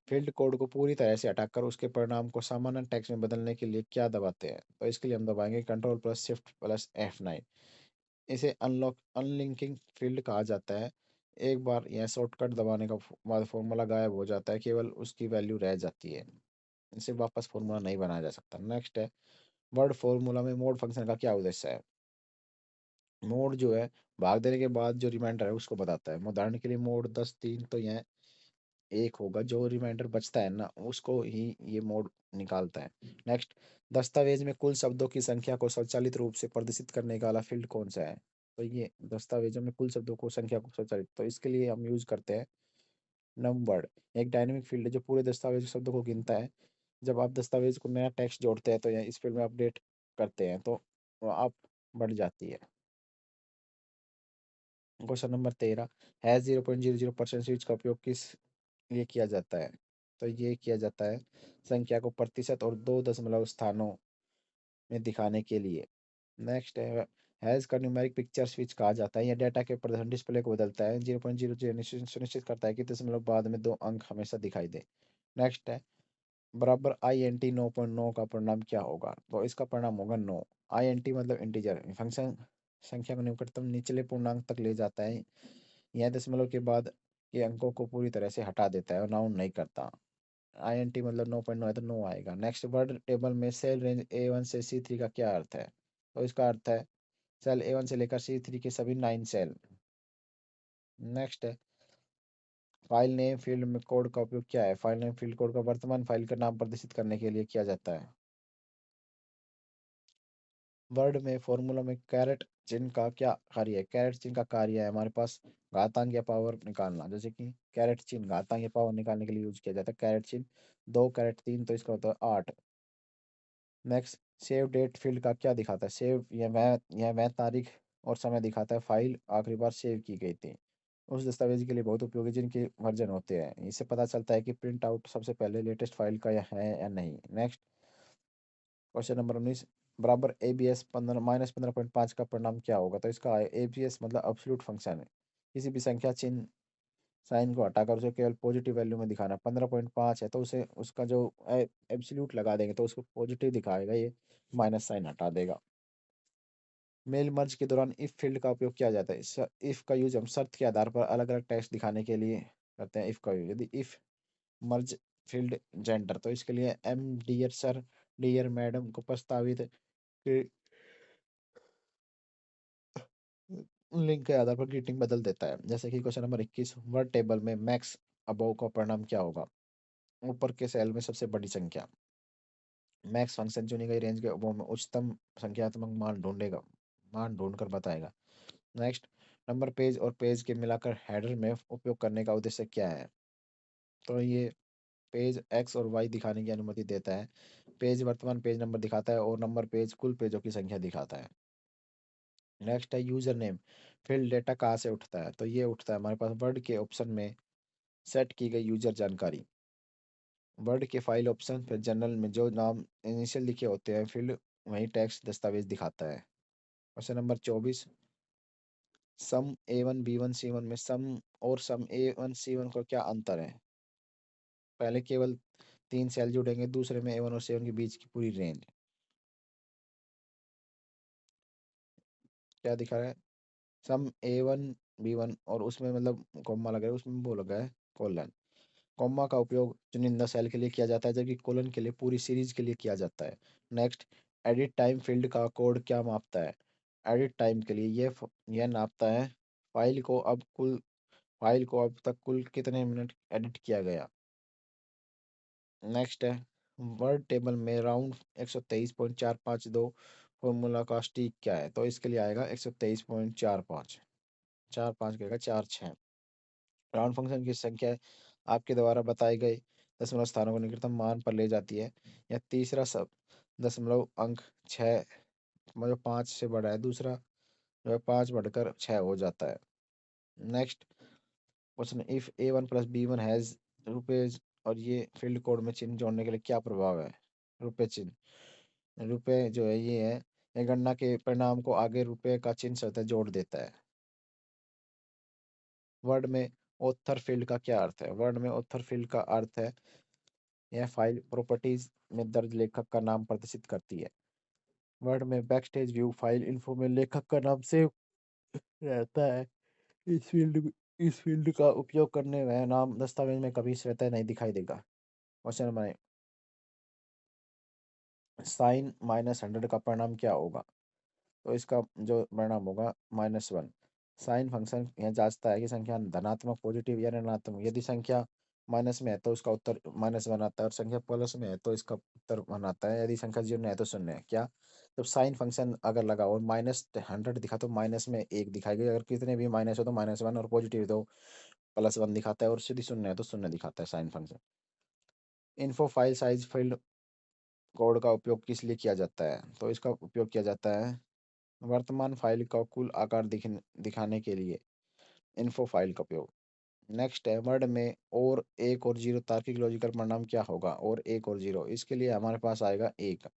फील्ड कोड को पूरी तरह से हटाकर उसके परिणाम को सामान्य टेक्स्ट में बदलने के लिए क्या दबाते हैं, तो इसके लिए हम दबाएंगे कंट्रोल+Shift+F9। इसे अनलॉक अनलिंकिंग फील्ड कहा जाता है। एक बार यह शॉर्टकट दबाने का बाद फॉर्मूला गायब हो जाता है, केवल उसकी वैल्यू रह जाती है, इसे वापस फॉर्मूला नहीं बनाया जा सकता। नेक्स्ट है, वर्ड फॉर्मूला में मोड फंक्शन का क्या उद्देश्य है, मोड जो है भाग देने के बाद जो रिमाइंडर है उसको बताता है। उदाहरण के लिए मोड 10 3, तो यह एक होगा, जो रिमाइंडर बचता है ना उसको ही ये मोड निकालता है। नेक्स्ट, दस्तावेज में कुल शब्दों की संख्या को स्वचालित रूप से प्रदर्शित करने वाला फील्ड कौन सा है, तो ये दस्तावेजों में कुल शब्दों को संख्या को स्वचालित, तो इसके लिए हम यूज करते हैं नमवर्ड। एक डायनेमिक फील्ड है जो पूरे दस्तावेज शब्दों को गिनता है। जब आप दस्तावेज को नया टेक्स्ट जोड़ते हैं तो या इस फील्ड में अपडेट करते हैं तो वो आप बढ़ जाती है। क्वेश्चन नंबर 13, है 0.00% स्विच का उपयोग किस लिए किया जाता है? तो ये किया जाता है संख्या को प्रतिशत और दो दशमलव स्थानों में दिखाने के लिए। नेक्स्ट है, हैज़ का न्यूमेरिक पिक्चर स्विच कहा जाता है। यह डेटा के प्रदर्शन डिस्प्ले को बदलता है। 0.00 सुनिश्चित करता है कि दशमलव बाद में दो अंक हमेशा दिखाई दे। नेक्स्ट है, बराबर आई एन टी 9.9 का परिणाम क्या होगा? तो इसका परिणाम होगा 9। आई एन टी मतलब इंटीजर फंक्शन संख्या को निकटतम निचले पूर्णांक तक ले जाता है। यह दशमलव के बाद के अंकों को पूरी तरह से हटा देता है और राउंड नहीं करता। आई एन टी मतलब 9.9 है तो 9 आएगा। नेक्स्ट, वर्ड टेबल में सेल रेंज A1 से C3 का क्या अर्थ है? तो इसका अर्थ है सेल A1 से लेकर C3 के सभी 9 सेल। नेक्स्ट है, फाइल नेम फील्ड में कोड का उपयोग क्या है? फाइल नेम फील्ड कोड का वर्तमान फाइल का नाम प्रदर्शित करने के लिए किया जाता है। वर्ड में फॉर्मूला में कैरेट चिन्ह का क्या कार्य है? कैरेट चिन्ह का कार्य है हमारे पास घातांक या पावर निकालना, जैसे कि कैरेट चिन्ह घातांक या पावर निकालने के लिए यूज किया जाता है। कैरेट चिन्ह 2 कैरेट 3 तो इसका होता है 8। नेक्स्ट, सेव डेट फील्ड का क्या दिखाता है? सेव यह वह तारीख और समय दिखाता है फाइल आखिरी बार सेव की गई थी। उस दस्तावेज के लिए बहुत उपयोगी जिनके वर्जन होते हैं। इससे पता चलता है कि प्रिंट आउट सबसे पहले लेटेस्ट फाइल का है या नहीं। नेक्स्ट, क्वेश्चन नंबर 19, बराबर ए बी एस 15 -15.5 का परिणाम क्या होगा? तो इसका ए बी एस मतलब अब्सोल्यूट फंक्शन है। किसी भी संख्या चिन्ह साइन को हटाकर उसे केवल पॉजिटिव वैल्यू में दिखाना। 15.5 है तो उसे उसका जो एब्सोल्यूट लगा देंगे तो उसको पॉजिटिव दिखाएगा, ये माइनस साइन हटा देगा। मेल मर्ज के दौरान इफ फील्ड का उपयोग किया जाता है। इफ का यूज हम शर्त के आधार पर अलग अलग टेक्स्ट दिखाने के लिए करते हैं। इफ का यूज, यदि इफ मर्ज फील्ड जेंडर, तो इसके लिए M dear sir dear madam को प्रस्तावित लिंक के आधार पर ग्रीटिंग बदल देता है। जैसे कि क्वेश्चन नंबर 21, वर्ड टेबल में मैक्स अबव का परिणाम क्या होगा? ऊपर के सेल में सबसे बड़ी संख्या। मैक्स फंक्शन चुनी गई रेंज के अबव में उच्चतम संख्यात्मक मान ढूंढकर बताएगा। नेक्स्ट, नंबर पेज और पेज के मिलाकर हेडर में उपयोग करने का उद्देश्य क्या है? तो ये पेज एक्स और वाई दिखाने की अनुमति देता है। पेज वर्तमान पेज नंबर दिखाता है और नंबर पेज कुल पेजों की संख्या दिखाता है। नेक्स्ट है, यूजर नेम फील्ड डेटा कहाँ से उठता है? तो ये उठता है हमारे पास वर्ड के ऑप्शन में सेट की गई यूजर जानकारी। वर्ड के फाइल ऑप्शन फिर जनरल में जो नाम इनिशियल लिखे होते हैं फील्ड वही टेक्स्ट दस्तावेज दिखाता है। क्वेश्चन नंबर 24, सम A1 B1 C1 में सम और सम A1 C1 का क्या अंतर है? पहले केवल 3 सेल जुड़ेंगे, दूसरे में A1 और C1 के बीच की पूरी रेंज। क्या दिखा रहा है? सम A1 B1 और उसमें मतलब कॉमा लगा है, उसमें वो लगा है कोलन। कॉमा का उपयोग चुनिंदा सेल के लिए किया जाता है जबकि कोलन के लिए पूरी सीरीज के लिए किया जाता है। नेक्स्ट, एडिट टाइम फील्ड का कोड क्या मापता है? एडिट टाइम के लिए यह नापता है फाइल को अब तक कुल कितने मिनट एडिट किया गया। नेक्स्ट है, वर्ड टेबल में राउंड 123.452 फॉर्मूला का स्टिक क्या है? तो इसके लिए आएगा 123.45, 4 5 कहेगा 4 6। राउंड फंक्शन की संख्या आपके द्वारा बताए गए दशमलव स्थानों को निकटतम मान पर ले जाती है। या तीसरा सब दशमलव अंक 6 मतलब 5 से बड़ा है, दूसरा जो है 5 बढ़कर 6 हो जाता है। Next question, if A1 + B1 has rupees और ये फील्ड कोड में चिन्ह जोड़ने के लिए क्या प्रभाव है? रुपए चिन्ह, रुपए जो है ये है, ये गणना के परिणाम को आगे रुपए का चिन्ह सतह जोड़ देता है। वर्ड में ऑथर फील्ड का क्या अर्थ है? वर्ड में ऑथर फील्ड का अर्थ है यह फाइल प्रॉपर्टीज में दर्ज लेखक का नाम प्रदर्शित करती है। वर्ड में बैकस्टेज व्यू फाइल इन्फो में लेखक का नाम सेव रहता है। इस फील्ड का उपयोग करने वह नाम दस्तावेज में कभी स्वतः नहीं दिखाई देगा। क्वेश्चन नंबर, साइन -100 का परिणाम क्या होगा? तो इसका जो परिणाम होगा -1। साइन फंक्शन यह जांचता है कि संख्या धनात्मक पॉजिटिव या ऋणात्मक। यदि संख्या माइनस में है तो उसका उत्तर -1 आता है, और संख्या प्लस में है तो इसका उत्तर 1 आता है। यदि संख्या 0 है तो 0 है। क्या? जब साइन फंक्शन अगर लगा और -100 दिखा तो माइनस में 1 दिखाएगी, अगर कितने भी माइनस हो तो -1, और पॉजिटिव तो +1 दिखाता है, और यदि 0 है तो 0 दिखाता है sine function. Info file size field code का उपयोग किस लिए किया जाता है? तो इसका उपयोग किया जाता है वर्तमान फाइल का कुल आकार दिखाने के लिए। इन्फो फाइल का उपयोग। नेक्स्ट है, वर्ड में और एक और जीरो तार्किक लॉजिकल परिणाम क्या होगा? और एक और जीरो, इसके लिए हमारे पास आएगा एक।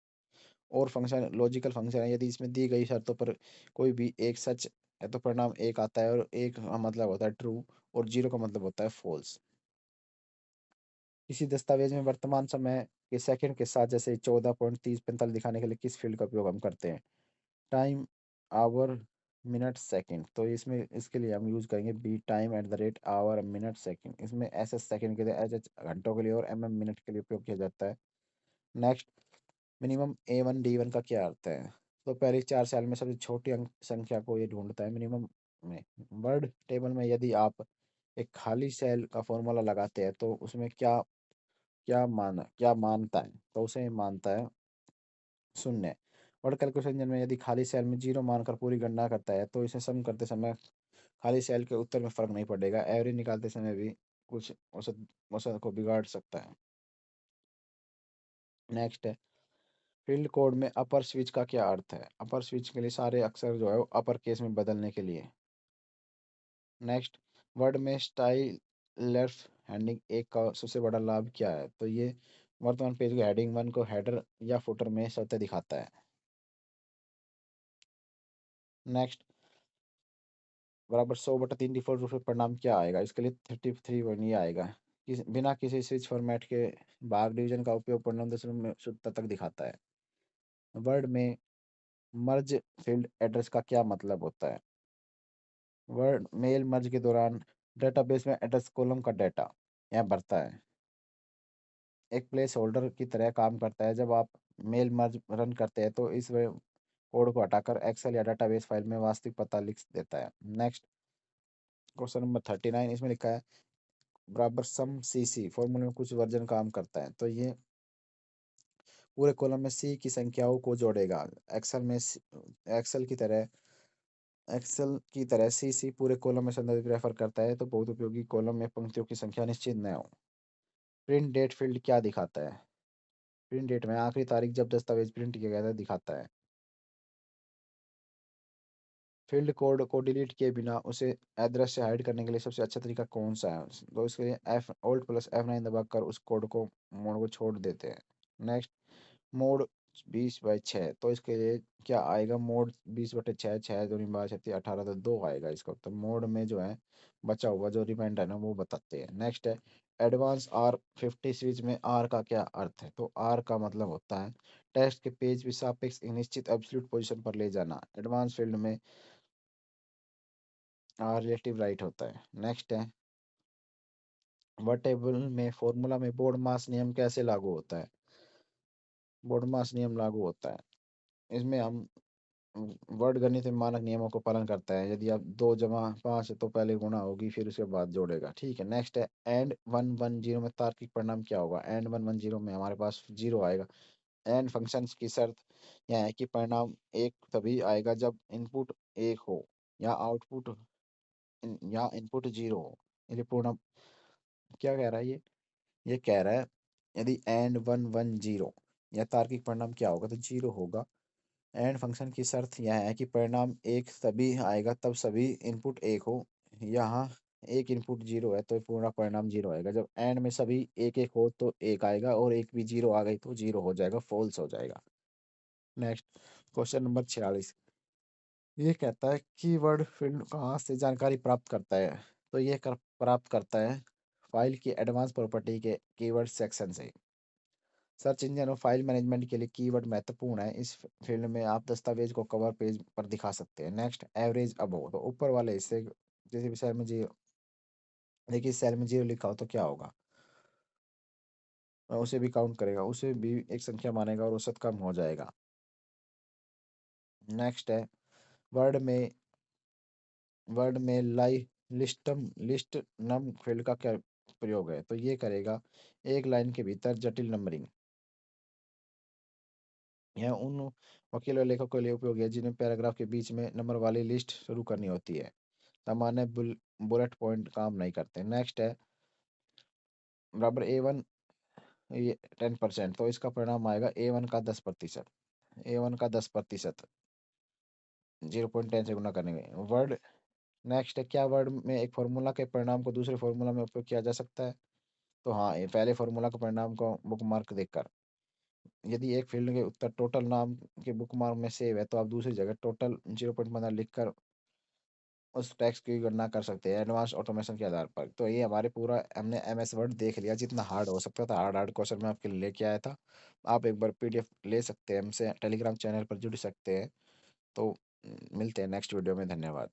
और फंक्शन लॉजिकल फंक्शन है, यदि इसमें दी गई शर्तों पर कोई भी एक सच है तो परिणाम एक आता है, और एक का मतलब होता है ट्रू, और जीरो का मतलब होता है फॉल्स। किसी दस्तावेज में वर्तमान समय के सेकंड के साथ जैसे 14.3045 दिखाने के लिए किस फील्ड का उपयोग हम करते हैं? Time, hour, minute, second. तो इसमें इसके लिए हम यूज करेंगे B time at the rate hour minute second. इसमें एस एस सेकंड के लिए, एच एच घंटों के लिए, और एम एम मिनट के लिए उपयोग किया जाता है। नेक्स्ट, मिनिमम A1 D1 का क्या अर्थ है? तो पहले 4 सेल में सबसे छोटी अंक संख्या को ये ढूंढता है मिनिमम में। वर्ड टेबल में यदि आप एक खाली सेल का फॉर्मूला लगाते हैं तो उसमें क्या क्या मानता है? तो उसे मानता है 0। वर्ड कैलकुलेशन इंजन में यदि खाली सेल में 0 मानकर पूरी गणना करता है तो इसे सम करते समय खाली सेल के उत्तर में फर्क नहीं पड़ेगा, एवरेज निकालते समय भी कुछ औसत औसत को बिगाड़ सकता है। नेक्स्ट है, फील्ड कोड में अपर स्विच का क्या अर्थ है? अपर स्विच के लिए सारे अक्षर जो है वो अपर केस में बदलने के लिए। नेक्स्ट, वर्ड में स्टाइलर हेडिंग एक का सबसे बड़ा लाभ क्या है? तो ये वर्तमान पेज के हेडिंग 1 को हेडर या फुटर में सत्य दिखाता है। नेक्स्ट, बराबर 100/3 डिफॉल्ट रूप से परिणाम क्या आएगा? इसके लिए 33 ये आएगा। बिना किसी स्विच फॉर्मेट के भाग डिवीजन का उपयोग परिणाम दशमलव में शुद्धता तक दिखाता है। वर्ड में मर्ज फील्ड एड्रेस का क्या मतलब होता है? वर्ड मेल मर्ज के दौरान डेटाबेस में एड्रेस कॉलम का डेटा यहाँ भरता है। एक प्लेस होल्डर की तरह काम करता है। जब आप मेल मर्ज रन करते हैं तो इस कोड को हटाकर एक्सेल या डेटाबेस फाइल में वास्तविक पता लिख देता है। नेक्स्ट, क्वेश्चन नंबर 39, इसमें लिखा है बराबर सम सी सी फॉर्मूले में कुछ वर्जन काम करता है। तो ये पूरे कॉलम में सी की संख्याओं को जोड़ेगा। एक्सेल में एक्सेल की तरह सी सी पूरे कॉलम में संदर्भ रेफर करता है, तो बहुत उपयोगी कॉलम में पंक्तियों की संख्या निश्चित न हो। प्रिंट डेट फील्ड क्या दिखाता है? प्रिंट डेट में आखिरी तारीख जब दस्तावेज प्रिंट किया गया था दिखाता है। फील्ड कोड को डिलीट किए बिना उसे अदृश्य हाइड करने के लिए सबसे अच्छा तरीका कौन सा है? तो इसके लिए एफ ऑल्ट प्लस F9 दबाकर उस कोड को मोड को छोड़ देते हैं। नेक्स्ट, मोड 20/6, तो इसके लिए क्या आएगा? मोड 20/6, 6 दूनी 12 36 18, तो 2 आएगा इसका उत्तर। मोड में जो है बचा हुआ जो रिमाइंडर है ना वो बताते हैं। नेक्स्ट है, एडवांस R50 स्विच में आर का क्या अर्थ है? तो आर का मतलब होता है टेक्स्ट के पेज भी सापेक्ष एक निश्चित एब्सोल्यूट पोजीशन पर ले जाना। एडवांस फील्ड में रिलेटिव राइट होता है। नेक्स्ट है, वर्ड टेबल में फॉर्मूला में बोर्ड मास नियम कैसे लागू होता है? बोर्ड मास नियम लागू होता है, इसमें हम वर्ड गणित में मानक नियमों को पालन करता है। यदि आप 2 जमा 5 है तो पहले गुणा होगी फिर उसके बाद जोड़ेगा। ठीक है। नेक्स्ट है, एंड 110 में तार्किक परिणाम क्या होगा? एंड 110 में हमारे पास 0 आएगा। एंड फंक्शन की शर्त यह है कि परिणाम एक तभी आएगा जब इनपुट एक हो या या इनपुट 0 हो। ये पूर्ण क्या कह रहा है ये कह रहा है यदि एंड 110 या तार्किक परिणाम क्या होगा? तो 0 होगा। एंड फंक्शन की शर्त यह है कि परिणाम एक तभी आएगा तब सभी इनपुट एक हो। यहाँ एक इनपुट 0 है तो पूरा परिणाम 0 आएगा। जब एंड में सभी एक एक हो तो एक आएगा, और एक भी 0 आ गई तो 0 हो जाएगा, फॉल्स हो जाएगा। नेक्स्ट, क्वेश्चन नंबर 46, ये कहता है कीवर्ड फील्ड कहाँ से जानकारी प्राप्त करता है? तो प्राप्त करता है फाइल की एडवांस प्रॉपर्टी के कीवर्ड सेक्शन से। सर्च इंजन और फाइल मैनेजमेंट के लिए कीवर्ड महत्वपूर्ण है। इस फील्ड में आप दस्तावेज को कवर पेज पर दिखा सकते हैं। नेक्स्ट, एवरेज अबव, तो ऊपर वाले हिस्से जैसे भी सेल में 0, देखिए सेल में 0 लिखा हो तो क्या होगा? उसे भी काउंट करेगा, उसे भी एक संख्या मानेगा और औसत कम हो जाएगा। नेक्स्ट है, वर्ड में वर्ड में लिस्ट नम फील्ड का क्या प्रयोग है। तो ये करेगा एक लाइन के भीतर जटिल नंबरिंग। यह उन वकील और लेखकों के लिए उपयोगी है जिन्हें पैराग्राफ के बीच में नंबर वाली लिस्ट शुरू करनी होती है। सामान्य बुलेट पॉइंट काम नहीं करते। नेक्स्ट है बराबर A1 ये 10%, तो इसका परिणाम आएगा A1 का 10%। A1 का 10% 0.10 से गुना करने में वर्ड। नेक्स्ट है क्या वर्ड में एक फॉर्मूला के परिणाम को दूसरे फॉर्मूला में उपयोग किया जा सकता है? तो हाँ, ये पहले फॉर्मूला के परिणाम को बुकमार्क देखकर। यदि एक फील्ड के उत्तर टोटल नाम के बुकमार्क में सेव है तो आप दूसरी जगह टोटल 0.15 लिखकर उस टैक्स की गणना कर सकते हैं एडवांस ऑटोमेशन के आधार पर। तो ये हमारे पूरा हमने एमएस वर्ड देख लिया, जितना हार्ड हो सकता था हार्ड हार्ड क्वेश्चन मैं आपके लिए लेके आया था। आप एक बार पीडीएफ ले सकते हैं, हमसे टेलीग्राम चैनल पर जुड़ सकते हैं। तो मिलते हैं नेक्स्ट वीडियो में। धन्यवाद।